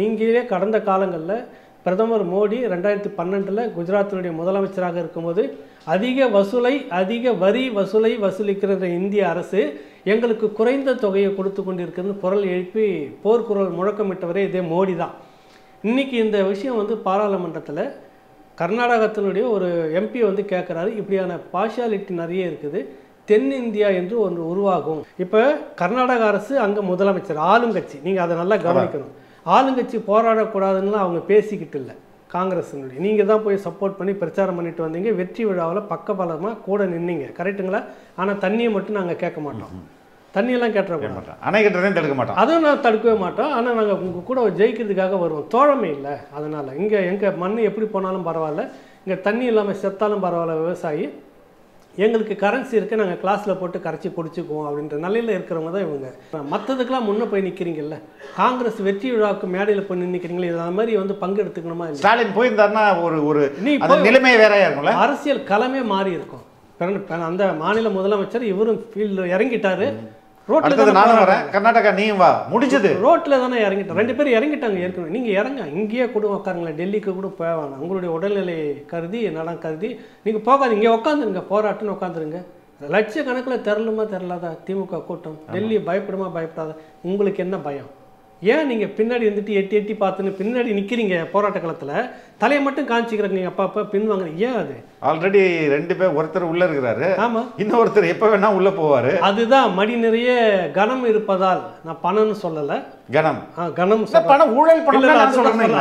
நீங்களே கடந்த காலங்களில் பிரதமர் மோடி 2012 குஜராத்தினுடைய முதலமைச்சராக இருக்கும்போது அதிக வரி வசூலிக்கிற இந்திய அரசு எங்களுக்கு குறைந்த தொகையை கொடுத்து கொண்டிருக்கிறது குரல் எழுப்பி போர்க்குரல் முழக்கமிட்டவரே இதே மோடி தான். இன்றைக்கி இந்த விஷயம் வந்து பாராளுமன்றத்தில் கர்நாடகத்தினுடைய ஒரு எம்பி வந்து கேட்குறாரு, இப்படியான பார்ஷியாலிட்டி நிறைய இருக்குது, தென்னிந்தியா என்று ஒன்று உருவாகும். இப்போ கர்நாடக அரசு அங்கே முதலமைச்சர் ஆளுங்கட்சி, நீங்கள் அதை நல்லா கவனிக்கணும். ஆளுங்கட்சி போராடக்கூடாதுன்னு அவங்க பேசிக்கிட்டு இல்லை. காங்கிரஸினுடைய நீங்கள் தான் போய் சப்போர்ட் பண்ணி பிரச்சாரம் பண்ணிட்டு வந்தீங்க, வெற்றி விழாவில் பக்கபலமாக கூட நின்னீங்க, கரெக்டுங்களா? ஆனால் தண்ணியை மட்டும் நாங்கள் கேட்க மாட்டோம், தண்ணியெல்லாம் கேட்ட மாட்டோம், அணை கட்டுறதையும் தடுக்க மாட்டோம், அதுவும் நான் தடுக்கவே மாட்டோம். ஆனால் நாங்கள் உங்கள் கூட ஜெயிக்கிறதுக்காக வருவோம், தோழமை இல்லை. அதனால் இங்கே எங்கள் மண் எப்படி போனாலும் பரவாயில்ல, இங்கே தண்ணி இல்லாமல் செத்தாலும் பரவாயில்ல, விவசாயி எங்களுக்கு கரன்சி இருக்குது, நாங்கள் கிளாஸில் போட்டு கரைச்சி குடிச்சுக்குவோம் அப்படின்ற நிலையில் இருக்கிறவங்க தான் இவங்க. மற்றதுக்கெல்லாம் முன்னே போய் நிற்கிறீங்கல்ல, காங்கிரஸ் வெற்றி விழாவுக்கு மேடையில் போய் நிற்கிறீங்களே, இது அந்த மாதிரி வந்து பங்கு எடுத்துக்கணுமா? ஸ்டாலின் போயிருந்தாருன்னா ஒரு நிலைமை வேறையா இருக்கும்ல, அரசியல் களமே மாறி இருக்கும். அந்த மாநில முதலமைச்சர் இவரும் ஃபீல்டு இறங்கிட்டாரு, கர்நாடகா நீயும் வா முடிஞ்சது, ரோட்டில் தானே இறங்கிட்டோம், 2 பேரும் இறங்கிட்டாங்க ஏற்கனவே. நீங்கள் இறங்க, இங்கேயே கூட உட்காருங்களேன், டெல்லிக்கு கூட போவாங்க, உங்களுடைய உடல்நிலை கருதி நலம் கருதி நீங்கள் போகாது, இங்கே உட்காந்துருங்க, போராட்டம்னு உட்காந்துருங்க. லட்சக்கணக்கில் திரளுமா திரளாதா திமுக கூட்டம், டெல்லி பயப்படுமா பயப்படாத, உங்களுக்கு என்ன பயம்? ஏன் நீங்கள் பின்னாடி வந்துட்டு எட்டி பார்த்துன்னு பின்னாடி நிற்கிறீங்க போராட்ட காலத்தில், தலையை மட்டும் காமிச்சிக்கிறீங்க, நீங்கள் அப்பா பின்வாங்க, ஏன்? அது ஆல்ரெடி 2 பேர், ஒருத்தர் உள்ள இருக்கிறாரு, ஆமாம், இன்னொருத்தர் எப்போ வேணா உள்ள போவார். அதுதான் மடி நிறைய கனம் இருப்பதால், நான் பணம்னு சொல்லலை, கனம் பணம் ஊழல்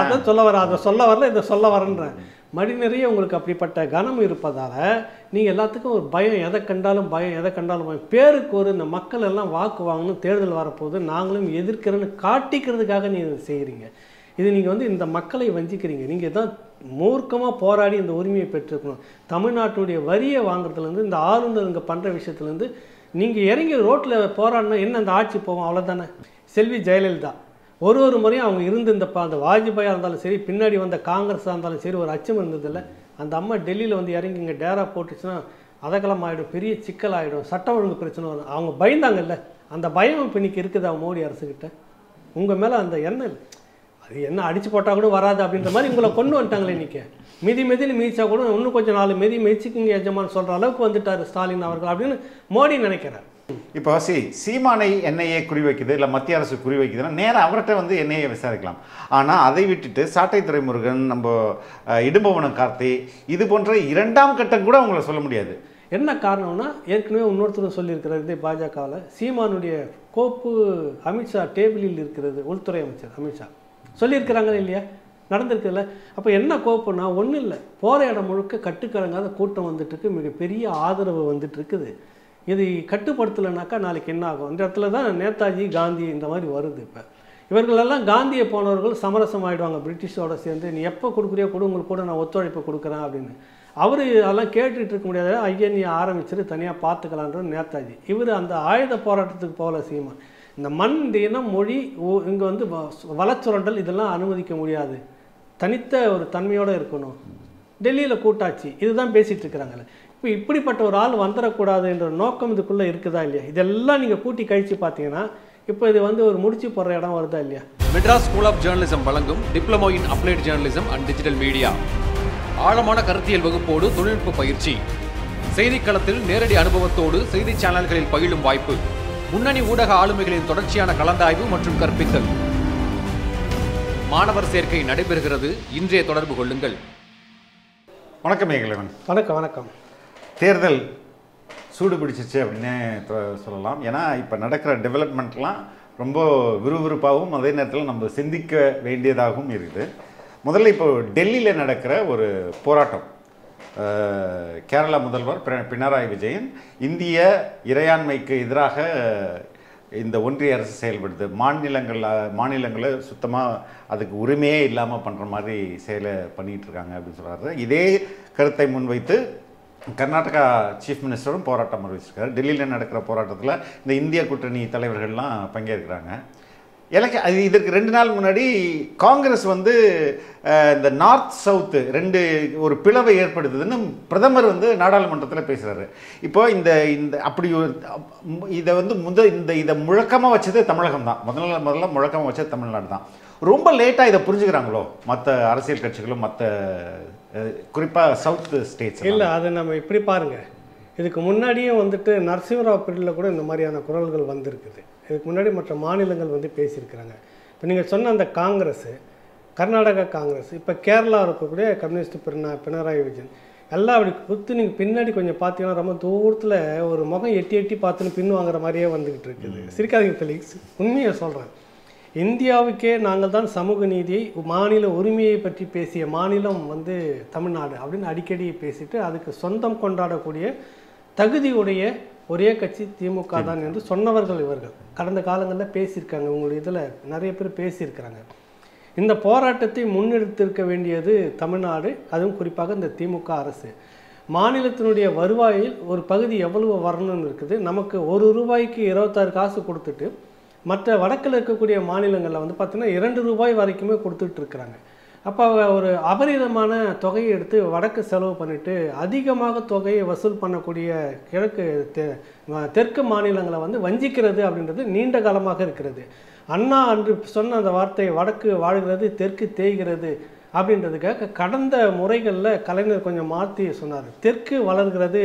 அதான் சொல்ல வர, அதை சொல்ல வரல, இதை சொல்ல வரேன்றேன். மடி நிறைய உங்களுக்கு அப்படிப்பட்ட கனம் இருப்பதால் நீங்கள் எல்லாத்துக்கும் ஒரு பயம், எதை கண்டாலும் பயம். பேருக்கு ஒரு இந்த மக்கள் எல்லாம் வாக்கு வாங்கணும், தேர்தல் வரப்போகுது, நாங்களும் எதிர்க்கிறேன்னு காட்டிக்கிறதுக்காக நீங்கள் செய்கிறீங்க. இது நீங்கள் வந்து இந்த மக்களை வஞ்சிக்கிறீங்க. நீங்கள் தான் மூர்க்கமாக போராடி இந்த உரிமையை பெற்றிருக்கணும். தமிழ்நாட்டுடைய வரியை வாங்குறதுலேருந்து, இந்த ஆளுநர் இங்கே பண்ணுற விஷயத்துலேருந்து நீங்கள் இறங்கி ரோட்டில் போராடினா என்ன அந்த ஆட்சி போவோம், அவ்வளோதானே. செல்வி ஜெயலலிதா ஒரு முறையும் அவங்க இருந்து அந்த வாஜ்பாயாக இருந்தாலும் சரி, பின்னாடி வந்த காங்கிரஸாக இருந்தாலும் சரி, ஒரு அச்சம் இருந்ததில்லை. அந்த அம்மா டெல்லியில் வந்து இறங்கி இங்கே டேரா போட்டுச்சுன்னா அதகலம் ஆகிடும், பெரிய சிக்கல் ஆகிடும், சட்ட ஒழுங்கு பிரச்சனை வரும். அவங்க பயந்தாங்கல்ல, அந்த பயம் இப்போ இன்றைக்கி இருக்குதா மோடி அரசுக்கிட்ட? உங்கள் மேலே அந்த எண்ணெய் அது என்ன அடித்து போட்டால் கூட வராது அப்படின்ற மாதிரி உங்களை கொண்டு வந்துட்டாங்களே. இன்றைக்கி மிதின்னு மிதிச்சா கூட இன்னும் கொஞ்சம் 4 மிதிச்சிக்கிங்க எஜமான்னு சொல்கிற அளவுக்கு வந்துட்டார் ஸ்டாலின் அவர்கள் அப்படின்னு மோடி நினைக்கிறார். இப்போ சீமானை என்ஐஏ குறிவைக்குது, இல்லை மத்திய அரசு குறிவைக்குதுன்னா நேராக அவர்கிட்ட வந்து என்ஐஏ விசாரிக்கலாம். ஆனால் அதை விட்டுட்டு சாட்டை துரைமுருகன், நம்ம இடும்பவனம் கார்த்தி, இது போன்ற 2ஆம் கட்டம் கூட அவங்கள சொல்ல முடியாது. என்ன காரணம்னா, ஏற்கனவே இன்னொருத்தர் சொல்லியிருக்கிறார், இதே பாஜகவில் சீமானுடைய கோப்பு அமித்ஷா டேபிளில் இருக்கிறது, உள்துறை அமைச்சர் அமித்ஷா சொல்லியிருக்கிறாங்களே இல்லையா, நடந்திருக்குல்ல. அப்போ என்ன கோப்புன்னா, ஒன்றும் இல்லை, போகிற இடம் முழுக்க கட்டுக்கடங்காத கூட்டம் வந்துட்டுருக்கு, மிகப்பெரிய ஆதரவு வந்துட்டு இருக்குது. இது கட்டுப்படுத்தலைனாக்கா நாளைக்கு என்ன ஆகும்? இந்த இடத்துல தான் நேதாஜி காந்தி இந்த மாதிரி வருது. இப்போ இவர்களெல்லாம் காந்தியை போனவர்கள் சமரசம் ஆகிடுவாங்க பிரிட்டிஷோட சேர்ந்து, நீ எப்போ கொடுக்குறியோ கொடு, உங்களுக்கு கூட நான் ஒத்துழைப்பு கொடுக்குறேன் அப்படின்னு. அவர் அதெல்லாம் கேட்டுட்டு இருக்க முடியாது, ஐயா நீ ஆரம்பிச்சிட்டு தனியாக பார்த்துக்கலான்ற நேதாஜி. இவர் அந்த ஆயுத போராட்டத்துக்கு போகல சீமா. இந்த மண், இந்த இனம், மொழி, இங்கே வந்து வளச்சுரண்டல் இதெல்லாம் அனுமதிக்க முடியாது, தனித்த ஒரு தன்மையோடு இருக்கணும், டெல்லியில் கூட்டாட்சி, இதுதான் பேசிகிட்டு இருக்கிறாங்களே. இப்போ இப்படிப்பட்ட ஒரு ஆள் வந்துடக்கூடாது என்ற நோக்கம் இதுக்குள்ளே இருக்குதா இல்லையா? இதெல்லாம் நீங்கள் கூட்டி கழித்து பார்த்தீங்கன்னா இப்போ இது வந்து ஒரு முடிச்சு போடுற இடம் வருதா இல்லையா? மெட்ராஸ் ஸ்கூல் ஆஃப் ஜேர்னலிசம் வழங்கும் diploma in applied journalism and digital media. ஆழமான கருத்தியல் வகுப்போடு தொழில்நுட்ப பயிற்சி, செய்திக்களத்தில் நேரடி அனுபவத்தோடு செய்தி சேனல்களில் பயிலும் வாய்ப்பு, முன்னணி ஊடக ஆளுமைகளின் தொடர்ச்சியான கலந்தாய்வு மற்றும் கற்பித்தல். மாணவர் சேர்க்கை நடைபெறுகிறது. இன்றைய தொடர்பு கொள்ளுங்கள். வணக்கம் ஏகலைவன். வணக்கம். தேர்தல் சூடு பிடிச்சிச்சு அப்படின்னு சொல்லலாம். ஏன்னா இப்போ நடக்கிற டெவலப்மெண்ட்லாம் ரொம்ப விறுவிறுப்பாகவும் அதே நேரத்தில் நம்ம சிந்திக்க வேண்டியதாகவும் இருக்குது. முதல்ல இப்போ டெல்லியில் நடக்கிற ஒரு போராட்டம், கேரளா முதல்வர் பினராயி விஜயன் இந்திய இறையாண்மைக்கு எதிராக இந்த ஒன்றிய அரசு செயல்படுது, மாநிலங்களை சுத்தமாக அதுக்கு உரிமையே இல்லாமல் பண்ணுற மாதிரி செயலை பண்ணிகிட்டு இருக்காங்க அப்படின்னு சொல்கிறாரு. இதே கருத்தை முன்வைத்து கர்நாடகா சீஃப் மினிஸ்டரும் போராட்டம் அறிவிச்சிருக்காரு. டெல்லியில் நடக்கிற போராட்டத்தில் இந்த இந்திய கூட்டணி தலைவர்கள்லாம் பங்கேற்கிறாங்க. இதற்கு 2 நாள் முன்னாடி காங்கிரஸ் வந்து இந்த நார்த் சவுத்து ஒரு பிளவை ஏற்படுத்துதுன்னு பிரதமர் வந்து நாடாளுமன்றத்தில் பேசுகிறாரு. இப்போ இந்த அப்படி இதை வந்து இதை முழக்கமாக வச்சது தமிழகம் தான். முதல்ல முழக்கமாக வச்சது தமிழ்நாடு தான். ரொம்ப லேட்டாக இதை புரிஞ்சுக்கிறாங்களோ மற்ற அரசியல் கட்சிகளும், மற்ற குறிப்பாக சவுத் ஸ்டேட்ஸ்? இல்லை, அது நம்ம இப்படி பாருங்கள், இதுக்கு முன்னாடியும் வந்துட்டு நரசிம்மராவ் பீரியடில் கூட இந்த மாதிரியான குரல்கள் வந்திருக்குது. இதுக்கு முன்னாடி மற்ற மாநிலங்கள் வந்து பேசியிருக்கிறாங்க. இப்போ நீங்கள் சொன்ன அந்த காங்கிரஸ், கர்நாடகா காங்கிரஸ், இப்போ கேரளா இருக்கக்கூடிய கம்யூனிஸ்ட் பினராயி விஜயன் எல்லாம் அப்படி குத்து நீங்கள் பின்னாடி கொஞ்சம் பார்த்தீங்கன்னா ரொம்ப தூரத்தில் ஒரு முகம் எட்டி எட்டி பார்த்துன்னு பின் வாங்குற மாதிரியே வந்துக்கிட்டு இருக்குது. சிரிக்காதீங்க ஃபெலிக்ஸ், உண்மையை சொல்கிறேன். இந்தியாவுக்கே நாங்கள் தான் சமூக நீதியை, மாநில உரிமையை பற்றி பேசிய மாநிலம் வந்து தமிழ்நாடு அப்படின்னு அடிக்கடி பேசிட்டு அதுக்கு சொந்தம் கொண்டாடக்கூடிய தகுதியுடைய ஒரே கட்சி திமுக தான் என்று சொன்னவர்கள் இவர்கள். கடந்த காலங்களில் பேசியிருக்காங்க, உங்களுடைய இதில் நிறைய பேர் பேசியிருக்கிறாங்க. இந்த போராட்டத்தை முன்னெடுத்திருக்க வேண்டியது தமிழ்நாடு, அதுவும் குறிப்பாக இந்த திமுக அரசு. மாநிலத்தினுடைய வருவாயில் ஒரு பகுதி எவ்வளவு வரணும்னு இருக்குது. நமக்கு ₹1 26 காசு கொடுத்துட்டு மற்ற வடக்கில் இருக்கக்கூடிய மாநிலங்களில் வந்து பார்த்திங்கன்னா ₹2 வரைக்குமே கொடுத்துட்ருக்குறாங்க. அப்போ ஒரு அபரிதமான தொகையை எடுத்து வடக்கு செலவு பண்ணிவிட்டு அதிகமாக தொகையை வசூல் பண்ணக்கூடிய கிழக்கு தெற்கு மாநிலங்களை வந்து வஞ்சிக்கிறது அப்படின்றது நீண்ட காலமாக இருக்கிறது. அண்ணா அன்று சொன்ன அந்த வார்த்தை, வடக்கு வாழ்கிறது தெற்கு தேய்கிறது அப்படின்றதுக்காக கடந்த முறைகளில் கலைஞர் கொஞ்சம் மாற்றி சொன்னார். தெற்கு வளர்கிறது,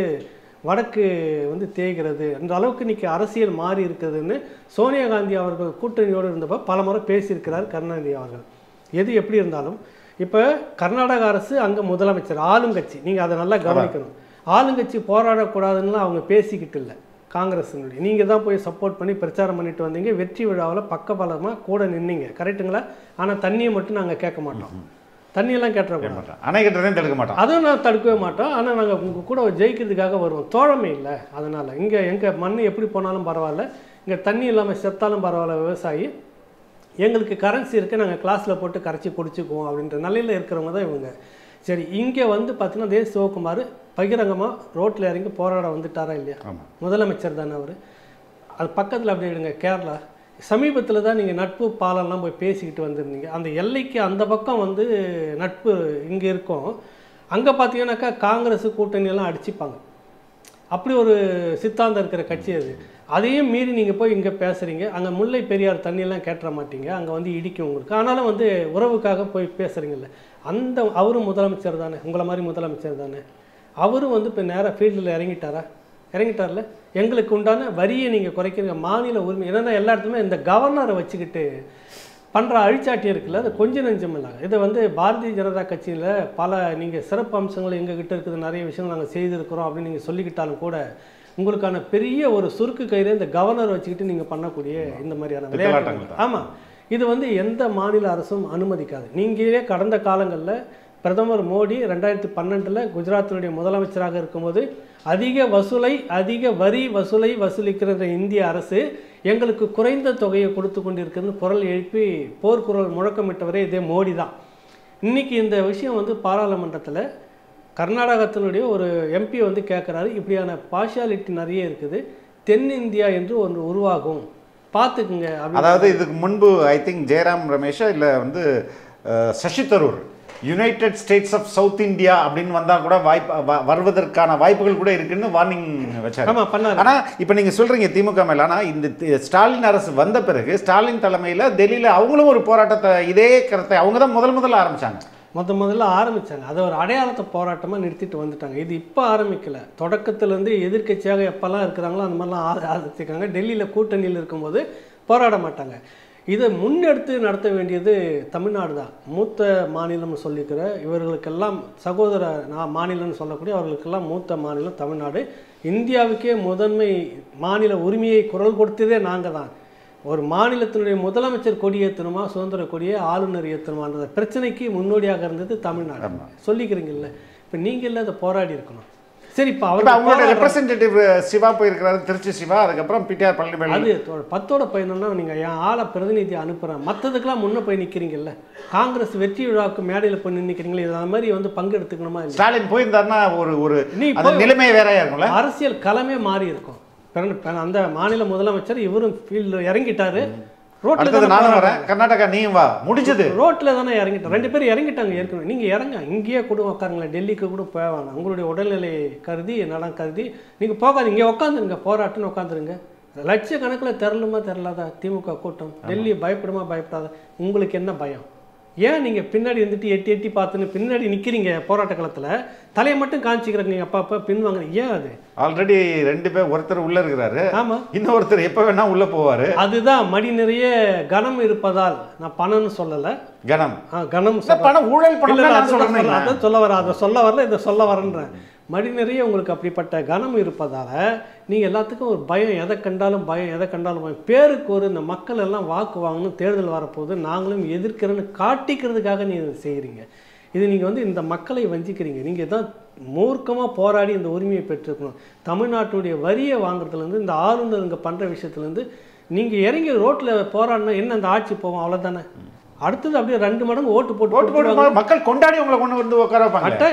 வடக்கு வந்து தேய்கிறது என்ற அளவுக்கு இன்றைக்கி அரசியல் மாறி இருக்குதுன்னு சோனியா காந்தி அவர்கள் கூட்டணியோடு இருந்தப்போ பல முறை பேசியிருக்கிறார் கருணாநிதி அவர்கள். எது எப்படி இருந்தாலும் இப்போ கர்நாடக அரசு அங்கே முதலமைச்சர் ஆளுங்கட்சி, நீங்கள் அதை நல்லா கவனிக்கணும். ஆளுங்கட்சி போராடக்கூடாதுன்னு அவங்க பேசிக்கிட்டு இல்லை. காங்கிரஸினுடைய நீங்கள் தான் போய் சப்போர்ட் பண்ணி பிரச்சாரம் பண்ணிட்டு வந்தீங்க. வெற்றி விழாவில் பக்கபலமாக கூட நின்னீங்க, கரெக்டுங்களா? ஆனால் தண்ணியை மட்டும் நாங்கள் கேட்க மாட்டோம், தண்ணியெல்லாம் கேட்டுற மாட்டோம், அணை கட்டுறதையும் தடுக்க மாட்டோம், அதுவும் நான் தடுக்கவே மாட்டோம். ஆனால் நாங்கள் உங்கள் கூட ஜெயிக்கிறதுக்காக வருவோம். தோழமை இல்லை. அதனால் இங்கே எங்கள் மண் எப்படி போனாலும் பரவாயில்ல, இங்கே தண்ணி இல்லாமல் செத்தாலும் பரவாயில்ல, விவசாயி எங்களுக்கு கரன்சி இருக்குது, நாங்கள் கிளாஸில் போட்டு கரைச்சி குடிச்சுக்குவோம் அப்படின்ற நிலையில் இருக்கிறவங்க தான் இவங்க. சரி, இங்கே வந்து பார்த்தீங்கன்னா தேவ் சிவகுமார் பகிரங்கமாக ரோட்டில் இறங்கி போராட வந்துட்டாரா இல்லையா? முதலமைச்சர் தானே அவர். அது பக்கத்தில் அப்படி எடுங்க, கேரளா சமீபத்தில் தான் நீங்கள் நட்பு பாலம்லாம் போய் பேசிக்கிட்டு வந்திருந்தீங்க. அந்த எல்லைக்கு அந்த பக்கம் வந்து நட்பு இங்கே இருக்கும். அங்கே பார்த்தீங்கன்னாக்கா காங்கிரஸ் கூட்டணியெல்லாம் அடிச்சுப்பாங்க. அப்படி ஒரு சித்தாந்தம் இருக்கிற கட்சி அது. அதையும் மீறி நீங்கள் போய் இங்கே பேசுகிறீங்க. அங்கே முல்லை பெரியார் தண்ணியெல்லாம் கேட்டுற மாட்டீங்க, அங்கே வந்து இடிக்கும் உங்களுக்கு. ஆனாலும் வந்து உறவுக்காக போய் பேசுகிறீங்கல்ல, அந்த அவரும் முதலமைச்சர் தானே, உங்களை மாதிரி முதலமைச்சர் தானே. அவரும் வந்து இப்போ நேராக ஃபீல்டில் இறங்கிட்டார்ல. எங்களுக்கு உண்டான வரியை நீங்கள் குறைக்கிறீங்க, மாநில உரிமை. என்னென்னா எல்லா இடத்துலையுமே இந்த கவர்னரை வச்சுக்கிட்டு பண்ணுற அழிச்சாட்டி இருக்குல்ல, அது கொஞ்சம் நெஞ்சம் இல்லை. இதை வந்து பாரதிய ஜனதா கட்சியில் பல நீங்கள் சிறப்பு அம்சங்கள் எங்ககிட்ட இருக்குது, நிறைய விஷயங்கள் நாங்கள் செய்திருக்கிறோம் அப்படின்னு நீங்கள் சொல்லிக்கிட்டாலும் கூட உங்களுக்கான பெரிய ஒரு சுருக்கு கயிறு இந்த கவர்னர் வச்சுக்கிட்டு நீங்கள் பண்ணக்கூடிய இந்த மாதிரியான விளையாட்டுகள். ஆமாம், இது வந்து எந்த மாநில அரசும் அனுமதிக்காது. நீங்களே கடந்த காலங்களில் பிரதமர் மோடி 2012 குஜராத்தினுடைய முதலமைச்சராக இருக்கும்போது அதிக வரி வசூலிக்கிற இந்திய அரசு எங்களுக்கு குறைந்த தொகையை கொடுத்து கொண்டிருக்குன்னு குரல் எழுப்பி போர்க்குரல் முழக்கமிட்டவரே இதே மோடி தான். இன்றைக்கி இந்த விஷயம் வந்து பாராளுமன்றத்தில் கர்நாடகத்தினுடைய ஒரு எம்பி வந்து கேட்குறாரு, இப்படியான பார்ஷியாலிட்டி நிறைய இருக்குது, தென்னிந்தியா என்று ஒன்று உருவாகும், பார்த்துக்குங்க. அதாவது இதுக்கு முன்பு ஐ திங்க் ஜெயராம் ரமேஷா இல்லை வந்து Shashi Tharoor united states of south India அப்படின்னு வந்தால் கூட வருவதற்கான வாய்ப்புகள் கூட இருக்குன்னு வார்னிங் வச்சாரு. ஆனால் இப்போ நீங்கள் சொல்கிறீங்க திமுக மேலே, ஆனால் இந்த ஸ்டாலின் அரசு வந்த பிறகு ஸ்டாலின் தலைமையில் டெல்லியில் அவங்களும் ஒரு போராட்டத்தை இதே கருத்தை அவங்க தான் முதல்ல ஆரம்பித்தாங்க. முதல்ல ஆரம்பித்தாங்க. அதை ஒரு அடையாளத்தை போராட்டமாக நிறுத்திட்டு வந்துட்டாங்க. இது இப்போ ஆரம்பிக்கலை, தொடக்கத்திலேருந்து எதிர்கட்சியாக எப்போல்லாம் இருக்கிறாங்களோ அந்த மாதிரிலாம் ஆரம்பிச்சிருக்காங்க. டெல்லியில் கூட்டணியில் இருக்கும்போது போராட மாட்டாங்க. இதை முன்னெடுத்து நடத்த வேண்டியது தமிழ்நாடு தான். மூத்த மாநிலம்னு சொல்லிக்கிற இவர்களுக்கெல்லாம் சகோதர மாநிலம்னு சொல்லக்கூடிய அவர்களுக்கெல்லாம் மூத்த மாநிலம் தமிழ்நாடு. இந்தியாவுக்கே முதன்மை மாநில உரிமையை குரல் கொடுத்ததே நாங்கள் தான். ஒரு மாநிலத்தினுடைய முதலமைச்சர் கொடி ஏற்றணுமா, சுதந்திர கொடியை ஆளுநர் ஏற்றணுமான்ற பிரச்சனைக்கு முன்னோடியாக இருந்தது தமிழ்நாடு. சொல்லிக்கிறீங்கல்ல, இப்போ நீங்கள் இல்லை அதை போராடி இருக்கணும். சரி, இப்போ அவங்களோட ரெப்ரசன்டேட்டிவ் சிவா போயிருக்கிறாரு, திருச்சி சிவா, அதுக்கப்புறம் பிடிஆர் பழனிவேல். அது 10ஓட பயணம்னா நீங்கள் என் ஆளை பிரதிநிதி அனுப்புகிறேன், மற்றதுக்கெல்லாம் முன்னே போய் நிற்கிறீங்கல்ல. காங்கிரஸ் வெற்றி விழாவுக்கு மேடையில் போய் நிற்கிறீங்களே, இது அந்த மாதிரி வந்து பங்கு எடுத்துக்கணுமா? ஸ்டாலின் போயிருந்தாருன்னா ஒரு நிலைமை வேறையா இருக்கும்ல, அரசியல் களமே மாறி இருக்கும். அந்த மாநில முதலமைச்சர் இவரும் ஃபீல்டு இறங்கிட்டாரு. கர்நாடகா நீயும் வா, முடிஞ்சது ரோட்டில் தானே இறங்கிட்டோம். 2 பேரும் இறங்கிட்டாங்க ஏற்கனவே. நீங்கள் இறங்க, இங்கேயே கூட உட்காருங்களேன், டெல்லிக்கு கூட போவாங்க. உங்களுடைய உடல்நிலை கருதி நலம் கருதி நீங்கள் போகாது, இங்கே உட்காந்துருங்க, போராட்டம்னு உட்காந்துருங்க. லட்சக்கணக்கில் திரளுமா திரளாதா திமுக கூட்டம்? டெல்லி பயப்படுமா பயப்படாதா? உங்களுக்கு என்ன பயம்? ஏன் நீங்கள் பின்னாடி வந்துட்டு எட்டி எட்டி பார்த்துன்னு பின்னாடி நிற்கிறீங்க போராட்ட காலத்தில்? தலையை மட்டும் காமிச்சிக்கிறீங்க, நீங்கள் அப்பா அப்பா பின்வாங்க. ஏன் அது? ஆல்ரெடி 2 பேர், ஒருத்தர் உள்ளே இருக்கிறாரு, ஆமாம், இன்னொருத்தர் எப்போ வேணா உள்ளே போவார். அதுதான் மடி நிறைய கனம் இருப்பதால். நான் பணம்னு சொல்லலை, கணம் கனம் பணம் ஊழல் பணம் அதான் சொல்ல வர, அதை சொல்ல வரல, இதை சொல்ல வரேன்றேன். மடி நிறைய உங்களுக்கு அப்படிப்பட்ட கனம் இருப்பதால் நீங்கள் எல்லாத்துக்கும் ஒரு பயம், எதை கண்டாலும் பயம், எதை கண்டாலும் பயம். பேருக்கு ஒரு இந்த மக்கள் எல்லாம் வாக்கு வாங்கணும், தேர்தல் வரப்போது நாங்களும் எதிர்க்கிறேன்னு காட்டிக்கிறதுக்காக நீங்கள் செய்கிறீங்க. இது நீங்கள் வந்து இந்த மக்களை வஞ்சிக்கிறீங்க. நீங்கள் தான் மூர்க்கமாக போராடி இந்த உரிமையை பெற்றிருக்கணும். தமிழ்நாட்டுடைய வரியை வாங்குறதுலேருந்து, இந்த ஆளுநர் இங்கே பண்ணுற விஷயத்துலேருந்து நீங்கள் இறங்கி ரோட்டில் போராடினா என்ன அந்த ஆட்சி போவோம்? அவ்வளோதானே. அடுத்தது அப்படியே 2 மடங்கு ஓட்டு போட்டு மக்கள் கொண்டாடி உங்களை கொண்டு வந்து உட்கார வைப்பாங்க.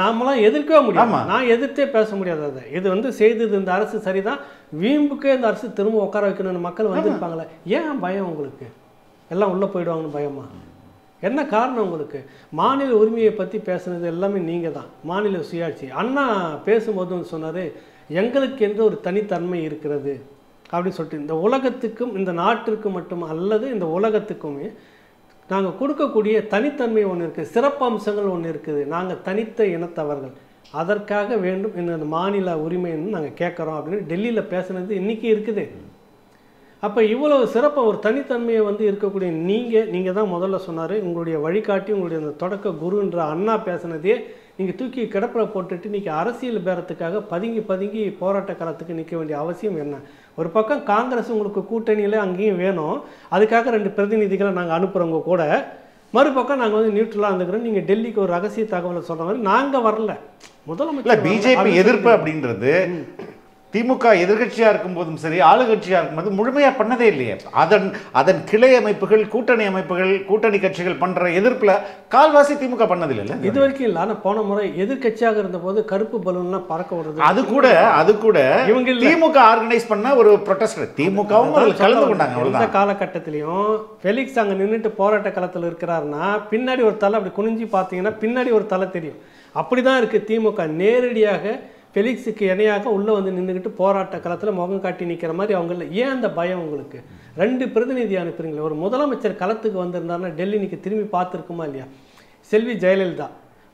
நாமெல்லாம் எதிர்க்கவே முடியும். நான் எதிர்த்தே பேச முடியாது. அதை இது வந்து செய்தது இந்த அரசு சரிதான், வீம்புக்கே இந்த அரசு திரும்ப உட்கார வைக்கணும்னு மக்கள் வந்துருப்பாங்களே. ஏன் பயம் உங்களுக்கு? எல்லாம் உள்ளே போயிடுவாங்கன்னு பயமா? என்ன காரணம் உங்களுக்கு? மாநில உரிமையை பற்றி பேசுனது எல்லாமே நீங்கள் தான். மாநில சுயாட்சி அண்ணா பேசும்போது சொன்னார், எங்களுக்கு என்று ஒரு தனித்தன்மை இருக்கிறது அப்படின்னு சொல்லிட்டு. இந்த உலகத்துக்கும் இந்த நாட்டிற்கும் மட்டும் அல்லது இந்த உலகத்துக்குமே நாங்கள் கொடுக்கக்கூடிய தனித்தன்மை ஒன்று இருக்குது, சிறப்பம்சங்கள் ஒன்று இருக்குது. நாங்கள் தனித்த இனத்தவர்கள், அதற்காக வேண்டும் இந்த மாநில உரிமைன்னு நாங்கள் கேட்குறோம் அப்படின்னு டெல்லியில் பேசுனது இன்றைக்கி இருக்குது. அப்போ இவ்வளோ சிறப்பாக ஒரு தனித்தன்மையை வந்து இருக்கக்கூடிய நீங்கள் தான் முதல்ல சொன்னார். உங்களுடைய வழிகாட்டி, உங்களுடைய அந்த தொடக்க குருன்ற அண்ணா பேசுனதே நீங்கள் தூக்கி கிடப்பில் போட்டுட்டு இன்றைக்கி அரசியல் பேரத்துக்காக பதுங்கி போராட்ட காலத்துக்கு நிற்க வேண்டிய அவசியம் என்ன? ஒரு பக்கம் காங்கிரஸ் உங்களுக்கு கூட்டணியில் அங்கேயும் வேணும், அதுக்காக 2 பிரதிநிதிகளை நாங்கள் அனுப்புகிறவங்க கூட. மறுபக்கம் நாங்கள் வந்து நியூட்ரலாக இருந்துக்கிறோம். நீங்கள் டெல்லிக்கு ஒரு ரகசிய தகவலை சொல்கிற மாதிரி நாங்கள் வரல. முதலமைச்சர் பிஜேபி எதிர்ப்பு அப்படின்றது திமுக எதிர்கட்சியாக இருக்கும்போதும் சரி, ஆளுங்கட்சியாக இருக்கும்போது முழுமையாக பண்ணதே இல்லையே. அதன் கிளை அமைப்புகள், கூட்டணி அமைப்புகள், கூட்டணி கட்சிகள் பண்ணுற எதிர்ப்பில் கால்வாசி திமுக பண்ணதில்லை. இது வரைக்கும் இல்லை. ஆனால் போன முறை எதிர்கட்சியாக இருந்தபோது கருப்பு பலூன்லாம் பறக்க விடுறது, அது கூட இவங்க திமுக ஆர்கனைஸ் பண்ண ஒரு ப்ரொட்டஸ்ட். திமுகவும் கலந்து கொண்டாங்க. எந்த காலகட்டத்திலையும் ஃபெலிக்ஸ் அங்கே நின்றுட்டு போராட்ட களத்தில் இருக்கிறாருன்னா பின்னாடி ஒரு தலை அப்படி குனிஞ்சு பார்த்தீங்கன்னா பின்னாடி ஒரு தலை தெரியும். அப்படி தான் இருக்குது. திமுக நேரடியாக ஃபெலிக்ஸுக்கு இணையாக உள்ளே வந்து நின்றுக்கிட்டு போராட்ட காலத்தில் முகம் காட்டி நிற்கிற மாதிரி அவங்கள. ஏன் அந்த பயம் உங்களுக்கு? 2 பிரதிநிதி அனுப்புறீங்களே. ஒரு முதலமைச்சர் களத்துக்கு வந்திருந்தாருன்னா டெல்லி இன்னைக்கு திரும்பி பார்த்துருக்குமா இல்லையா? செல்வி ஜெயலலிதா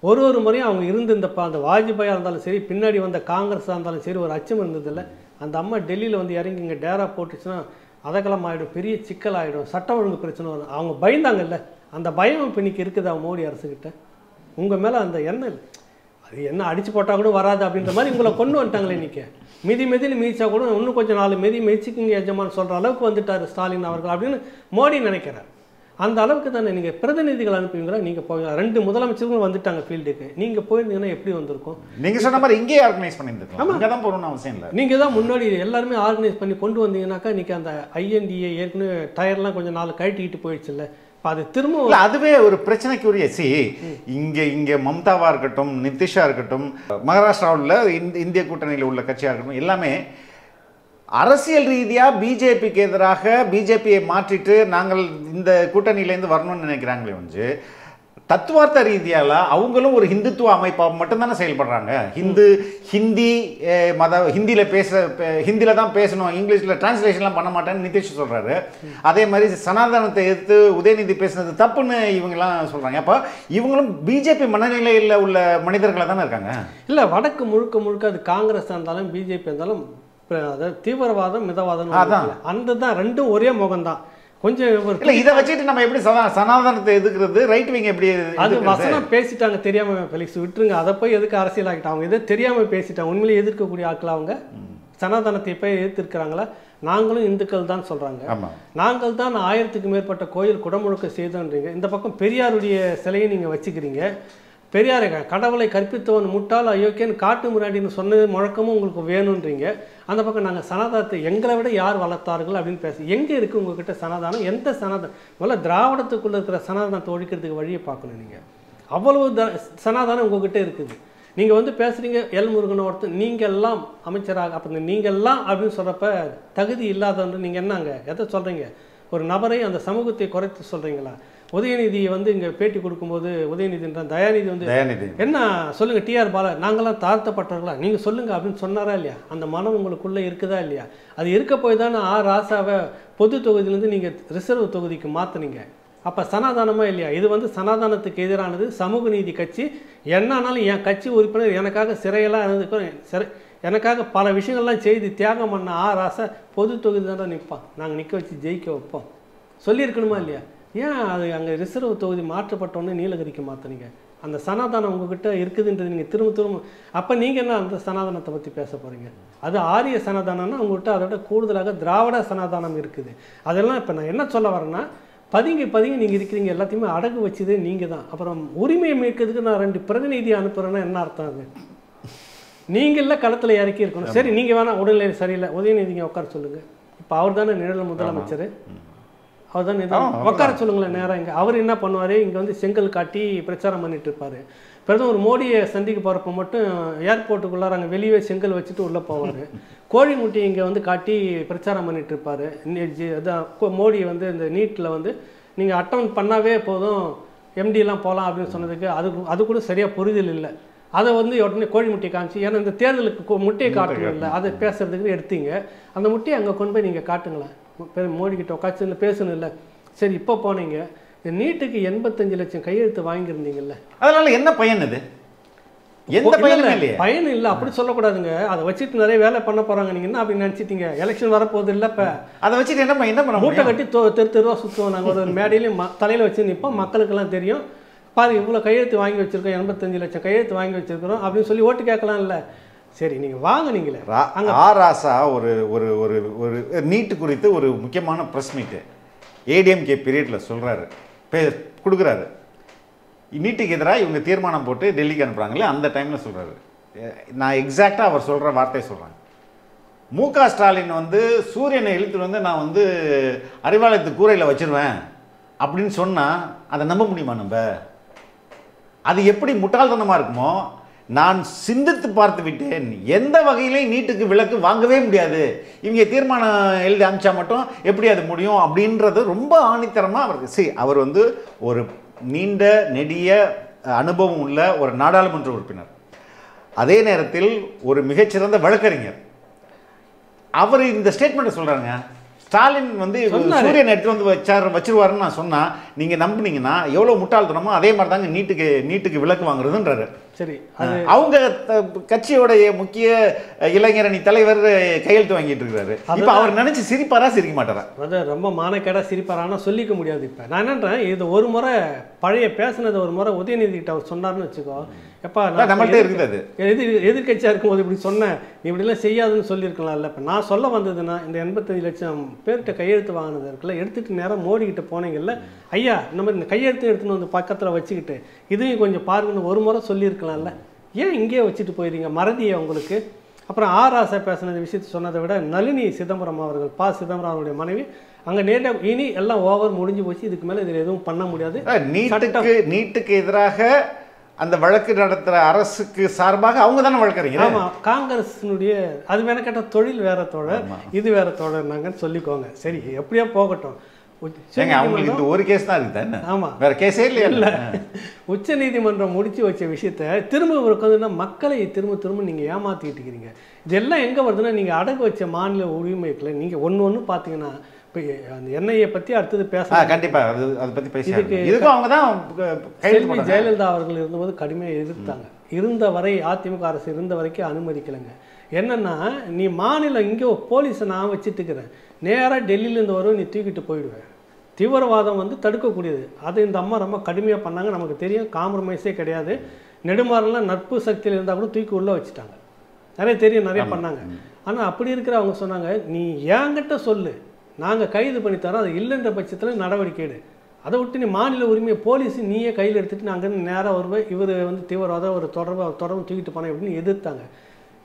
ஒரு முறையும் அவங்க இருந்திருந்தப்ப, அந்த வாஜ்பாயாக இருந்தாலும் சரி, பின்னாடி வந்த காங்கிரஸாக இருந்தாலும் சரி, ஒரு அச்சம் இருந்ததில்லை. அந்த அம்மா டெல்லியில் வந்து இறங்கி இங்கே டேரா போட்டுச்சுன்னா அதகலம் ஆகிடும், பெரிய சிக்கல் ஆகிடும், சட்ட ஒழுங்கு பிரச்சனை வரும். அவங்க பயந்தாங்கல்ல, அந்த பயம் இப்போ இன்றைக்கி இருக்குதா மோடி அரசுக்கிட்ட? உங்கள் மேலே அந்த எண்ணம் அது என்ன அடிச்சு போட்டால் கூட வராது அப்படின்ற மாதிரி உங்களை கொண்டு வந்துட்டாங்களே. இன்றைக்கி மிதின்னு மிதிச்சா கூட இன்னும் கொஞ்சம் 4 மிதிச்சுக்குங்க எஜமான்னு சொல்கிற அளவுக்கு வந்துட்டார் ஸ்டாலின் அவர்கள் அப்படின்னு மோடி நினைக்கிறார். அந்த அளவுக்கு தானே நீங்கள் பிரதிநிதிகள் அனுப்புவீங்களா? நீங்கள் போய் 2 முதலமைச்சர்களும் வந்துட்டாங்க ஃபீல்டுக்கு. நீங்கள் போயிருந்தீங்கன்னா எப்படி வந்திருக்கும்? நீங்கள் சொன்ன மாதிரி இங்கே ஆர்கனைஸ் பண்ணியிருந்துருக்கலாம். அங்கே தான் போகணும்னு அவசியம் இல்லை. நீங்கள் தான் முன்னாடி எல்லாருமே ஆர்கனைஸ் பண்ணி கொண்டு வந்தீங்கன்னாக்கா இன்றைக்கி அந்த INDA ஏற்கனவே டயர்லாம் கொஞ்சம் 4 கழட்டிக்கிட்டு போயிடுச்சு இல்லை. அது திரும்ப அதுவே ஒரு பிரச்சனைக்குரிய. இங்கே மம்தாவா இருக்கட்டும், நிதிஷா இருக்கட்டும், மகாராஷ்டிராவில் இந்திய கூட்டணியில் உள்ள கட்சியாக இருக்கட்டும், எல்லாமே அரசியல் ரீதியாக பிஜேபிக்கு எதிராக பிஜேபியை மாற்றிட்டு நாங்கள் இந்த கூட்டணியிலேருந்து வரணும்னு நினைக்கிறாங்களே வந்து, தத்துவார்த்த ரீதியால் அவங்களும் ஒரு ஹிந்துத்துவ அமைப்பாக மட்டும்தானே செயல்படுறாங்க. ஹிந்தியில் தான் பேசணும், இங்கிலீஷில் டிரான்ஸ்லேஷன்லாம் பண்ண மாட்டேன்னு நிதிஷ் சொல்கிறாரு. அதே மாதிரி சனாதனத்தை எதிர்த்து உதயநிதி பேசுனது தப்புன்னு இவங்கெல்லாம் சொல்கிறாங்க. அப்போ இவங்களும் பிஜேபி மனநிலையில் உள்ள மனிதர்களாக தானே இருக்காங்க. இல்லை, வடக்கு முழுக்க அது காங்கிரஸ் இருந்தாலும் பிஜேபி இருந்தாலும் அதாவது தீவிரவாதம் மிதவாதம் அந்த தான் 2 ஒரே முகம்தான். கொஞ்சம் இதை வச்சுட்டு நம்ம எப்படி சனாதனத்தை எதுக்குறது, ரைட் விங் எப்படி? அது வசனம் பேசிட்டாங்க தெரியாம ஃபெலிக்ஸ், விட்டுருங்க. அதை போய் எதுக்கு அரசியல் ஆகிட்டாங்க? அவங்க எதை தெரியாம பேசிட்டாங்க. உண்மையிலே எதிர்க்கக்கூடிய ஆட்கள் அவங்க சனாதனத்தை போய் எதிர்த்திருக்கிறாங்களா? நாங்களும் இந்துக்கள் தான் சொல்றாங்க. நாங்கள் தான் 1000க்கும் மேற்பட்ட கோயில் குடமுழுக்க செய்தோன்றீங்க. இந்த பக்கம் பெரியாருடைய சிலையை நீங்க வச்சுக்கிறீங்க. பெரியாரை கடவுளை கற்பித்தவன் முட்டாள் அயோக்கியன்னு காட்டு முன்னாடின்னு சொன்னது முழக்கமும் உங்களுக்கு வேணுன்றீங்க. அந்த பக்கம் நாங்கள் சனாதனத்தை எங்களை விட யார் வளர்த்தார்கள் அப்படின்னு பேச. எங்கே இருக்குது உங்ககிட்ட சனாதானம்? எந்த சனாதனம்? முதல்ல திராவிடத்துக்குள்ளே இருக்கிற சனாதனத்தை ஒழிக்கிறதுக்கு வழியை பார்க்கணும். நீங்கள் அவ்வளவு சனாதானம் உங்ககிட்ட இருக்குது. நீங்கள் வந்து பேசுகிறீங்க எல்முருகன் ஒருத்தர், நீங்கள் எல்லாம் அமைச்சராக, அப்போ நீங்கள் எல்லாம் அப்படின்னு சொல்கிறப்ப தகுதி இல்லாதவன்று நீங்கள் என்னங்க எதை சொல்கிறீங்க? ஒரு நபரை அந்த சமூகத்தை குறைத்து சொல்கிறீங்களா? உதயநிதி வந்து இங்கே பேட்டி கொடுக்கும்போது உதயநிதின்ற தயாநிதி வந்து தயாநிதி என்ன சொல்லுங்கள் டிஆர் பாலா நாங்களாம் தாழ்த்தப்பட்டவர்களா நீங்கள் சொல்லுங்கள் அப்படின்னு சொன்னாரா இல்லையா? அந்த மனம் உங்களுக்குள்ளே இருக்குதா இல்லையா? அது இருக்க போய் தானே ராசாவை பொது தொகுதியிலேருந்து நீங்கள் ரிசர்வ் தொகுதிக்கு மாற்றினீங்க. அப்போ சனாதானமாக இல்லையா? இது வந்து சனாதானத்துக்கு எதிரானது. சமூக நீதி கட்சி என்னானாலும் என் கட்சி உறுப்பினர் எனக்காக சிறையெல்லாம் இருந்துக்கிறோம், எனக்காக பல விஷயங்கள்லாம் செய்து தியாகம் பண்ண ராசா பொது தொகுதி தானே நிற்பான், நாங்கள் நிற்க வச்சு ஜெயிக்க வைப்போம் சொல்லியிருக்கணுமா இல்லையா? ஏன் அது அங்கே ரிசர்வ் தொகுதி மாற்றப்பட்டோன்னே நீலகிரிக்கு மாற்றினீங்க? அந்த சனாதானம் உங்ககிட்ட இருக்குதுன்றது நீங்கள் திரும்ப அப்போ நீங்கள் என்ன அந்த சனாதானத்தை பற்றி பேச போகிறீங்க? அது ஆரிய சனாதானம்னா உங்கள்கிட்ட அதோட கூடுதலாக திராவிட சனாதானம் இருக்குது. அதெல்லாம் இப்போ நான் என்ன சொல்ல வரேன்னா, பதுங்கி நீங்கள் இருக்கிறீங்க, எல்லாத்தையுமே அடகு வச்சது நீங்கள் தான். அப்புறம் உரிமையை மீட்கிறதுக்கு நான் 2 பிரதிநிதி அனுப்புகிறேன்னா என்ன அர்த்தம்? அது நீங்கள் இல்லை களத்தில் இறக்கி இருக்கணும். சரி நீங்கள் வேணால் உடல்நிலை சரியில்லை, உதயநிதிங்க உட்கார சொல்லுங்கள். இப்போ அவர் தானே நிழல் முதலமைச்சர், அவர் தானே உட்கார சொல்லுங்களேன் நேராக. இங்கே அவர் என்ன பண்ணுவார், இங்கே வந்து செங்கல் காட்டி பிரச்சாரம் பண்ணிட்டு இருப்பார். பிரதமர் மோடியை சந்திக்க போகிறப்ப மட்டும் ஏர்போர்ட்டுக்குள்ளார அங்கே வெளியே செங்கல் வச்சுட்டு உள்ளே போவார். கோழி முட்டி இங்கே வந்து காட்டி பிரச்சாரம் பண்ணிட்டு இருப்பார். அதான் மோடி வந்து இந்த நீட்டில் வந்து நீங்கள் அட்டெண்ட் பண்ணாவே போதும் எம்டிலாம் போகலாம் அப்படின்னு சொன்னதுக்கு அது கூட சரியாக புரிதல் இல்லை. அதை வந்து உடனே கோழி முட்டையை காமிச்சு, ஏன்னா இந்த தேர்தலுக்கு முட்டையை காட்டணும் இல்லை, அதை பேசுறதுக்கு எடுத்தீங்க. அந்த முட்டையை அங்கே கொண்டு போய் நீங்கள் காட்டுங்களேன். மோடி கிட்ட உட்காந்து பேசணும் இல்லை. சரி இப்போ போனீங்க, இந்த நீட்டுக்கு 85 லட்சம் கையெழுத்து வாங்கியிருந்தீங்கல்ல, அதனால என்ன பயன்? இது எந்த பயனும் இல்லையே. பயன் இல்லை அப்படி சொல்லக்கூடாதுங்க. அதை வச்சுட்டு நிறைய வேலை பண்ண போறாங்க. நீங்க என்ன அப்படி நினைச்சிட்டீங்க? எலெக்ஷன் வரப்போகுது இல்லை, இப்போ அதை வச்சுட்டு என்ன பண்ண மூட்டை கட்டி தெருவா சுற்றுவோம். நாங்கள் ஒரு மேடையிலையும் தலையில் வச்சு நிற்போம், மக்களுக்கெல்லாம் தெரியும். பாரு இவ்வளோ கையெழுத்து வாங்கி வச்சிருக்கோம், 85 லட்சம் கையெழுத்து வாங்கி வச்சிருக்கிறோம் அப்படின்னு சொல்லி ஓட்டு கேட்கலாம் இல்லை. சரி நீங்கள் வாங்க. நீங்களே ராசா ஒரு ஒரு ஒரு ஒரு நீட்டு குறித்து ஒரு முக்கியமான ப்ரெஸ் மீட்டு ஏடிஎம்கே பீரியடில் சொல்கிறாரு, கொடுக்குறாரு. நீட்டுக்கு எதிராக இவங்க தீர்மானம் போட்டு டெல்லிக்கு அனுப்புகிறாங்களே, அந்த டைமில் சொல்கிறாரு. நான் எக்ஸாக்டாக அவர் சொல்கிற வார்த்தையை சொல்கிறேன். மு.க. ஸ்டாலின் வந்து சூரியனை இழுத்துட்டு வந்து நான் வந்து அறிவாலயத்து கூரையில் வச்சிருவேன் அப்படின்னு சொன்னால் அதை நம்ப முடியுமா? நம்ம அது எப்படி முட்டாள்தனமாக இருக்குமோ, நான் சிந்தித்து பார்த்து விட்டேன், எந்த வகையிலையும் நீட்டுக்கு விலக்கு வாங்கவே முடியாது, இவங்க தீர்மானம் எழுதி அமிச்சா மட்டும் எப்படி அது முடியும் அப்படின்றது ரொம்ப ஆணித்தரமாக அவருக்கு. அவர் வந்து ஒரு நீண்ட நெடிய அனுபவம் உள்ள ஒரு நாடாளுமன்ற உறுப்பினர், அதே நேரத்தில் ஒரு மிகச்சிறந்த வழக்கறிஞர். அவர் இந்த ஸ்டேட்மெண்ட்டை சொல்கிறாங்க, ஸ்டாலின் வந்து சூரியன் எடுத்து வந்து வச்சிருவாருன்னு நான் சொன்னால் நீங்கள் நம்புனீங்கன்னா எவ்வளோ முட்டாள்தனமோ அதே மாதிரி தாங்க நீட்டுக்கு விலக்கு வாங்குறதுன்றாரு. சரி, அவங்க கட்சியோடைய முக்கிய இளைஞரணி தலைவர் கையெழுத்து வாங்கிட்டு இருக்காரு. இப்போ அவர் நினைச்சு சிரிப்பாரா சிரிக்க மாட்டாரா? அது ரொம்ப மானக்கேடா சிரிப்பாரானா சொல்லிக்க முடியாது. இப்போ நான் என்னன்றேன், இது ஒரு முறை பழைய பேசுனது ஒரு முறை உதயநிதி கிட்ட அவர் சொன்னார்னு வச்சுக்கோ, எப்பா நம்மள்ட்ட இருக்குது எதிர்கட்சியாக இருக்கும்போது இப்படி சொன்னேன், நீ இப்படிலாம் செய்யாதுன்னு சொல்லியிருக்கலாம்ல. இப்போ நான் சொல்ல வந்ததுன்னா இந்த 85 லட்சம் பேர்கிட்ட கையெழுத்து வாங்கினது இருக்குல்ல, எடுத்துகிட்டு நேரம் மோடிக்கிட்ட போனீங்கல்ல, ஐயா இந்த மாதிரி இந்த கையெழுத்து எடுத்துன்னு வந்து பக்கத்தில் வச்சுக்கிட்டு இதையும் கொஞ்சம் பாருங்கன்னு ஒரு முறை சொல்லியிருக்கலாம்ல. ஏன் இங்கேயே வச்சுட்டு போயிடுறீங்க? மறதியை உங்களுக்கு. அப்புறம் ராசா பேசினது விஷயத்தை சொன்னதை விட நளினி சிதம்பரம் அவர்கள் சிதம்பரம் அவருடைய மனைவி அங்கே நேரடியாக இனி எல்லாம் ஓவர் முடிஞ்சு போச்சு, இதுக்கு மேலே இதில் எதுவும் பண்ண முடியாது. நீட்டுக்கு எதிராக அந்த வழக்கு நடத்துகிற அரசுக்கு சார்பாக அவங்க தானே வழக்கறிஞர். ஆமாம், காங்கிரஸினுடைய அது வேணா கேட்டால் தொழில் வேற தோழர், இது வேற தோழர் நாங்கன்னு சொல்லிக்கோங்க. சரி எப்படியா போகட்டும். அவங்களுக்கு ஒரு கேஸ் தான் இருக்குது. ஆமாம், வேற கேஸே இல்லை. உச்ச நீதிமன்றம் முடிச்சு வச்ச விஷயத்த திரும்ப உட்காந்துன்னா மக்களை திரும்ப நீங்கள் ஏமாற்றிக்கிட்டு இருக்கிறீங்க. இதெல்லாம் எங்கே வருதுன்னா, நீங்கள் அடகு வச்ச மாநில உரிமைகளை நீங்கள் ஒன்று பார்த்தீங்கன்னா, இப்போ அந்த என்ஐஏ பற்றி அடுத்தது பேசலாம் கண்டிப்பாக, அதை பற்றி பேசி இதுக்கு அவங்க தான் ஜெயலலிதா அவர்கள் இருந்தபோது கடுமையாக எதிர்த்தாங்க. இருந்த வரை அதிமுக அரசு இருந்த வரைக்கும் அனுமதிக்கலைங்க. என்னென்னா, நீ மாநிலம் இங்கே போலீஸை நான் வச்சுட்டு இருக்கிறேன், நேராக டெல்லியிலேருந்து வரும், நீ தூக்கிட்டு போயிடுவேன். தீவிரவாதம் வந்து தடுக்கக்கூடியது. அது இந்த அம்மா ரொம்ப கடுமையாக பண்ணாங்க. நமக்கு தெரியும், காம்ப்ரமைஸே கிடையாது. நெடுமாறெல்லாம் நட்பு சக்தியில் இருந்தால் கூட தூக்கி உள்ளே வச்சுட்டாங்க. நிறைய தெரியும், நிறைய பண்ணாங்க. ஆனால் அப்படி இருக்கிற அவங்க சொன்னாங்க, நீ என்கிட்ட சொல்லு, நாங்கள் கைது பண்ணி தரோம், அது இல்லைன்ற பட்சத்தில் நடவடிக்கை எடு. அதை விட்டு நீ மாநில உரிமையை போலீஸு நீயே கையில் எடுத்துகிட்டு நான் அங்கேருந்து நேராக வருவேன், இவர் வந்து தீவிரவாதம் ஒரு தொடர்பு தூக்கிட்டு போனேன் அப்படின்னு எதிர்த்தாங்க.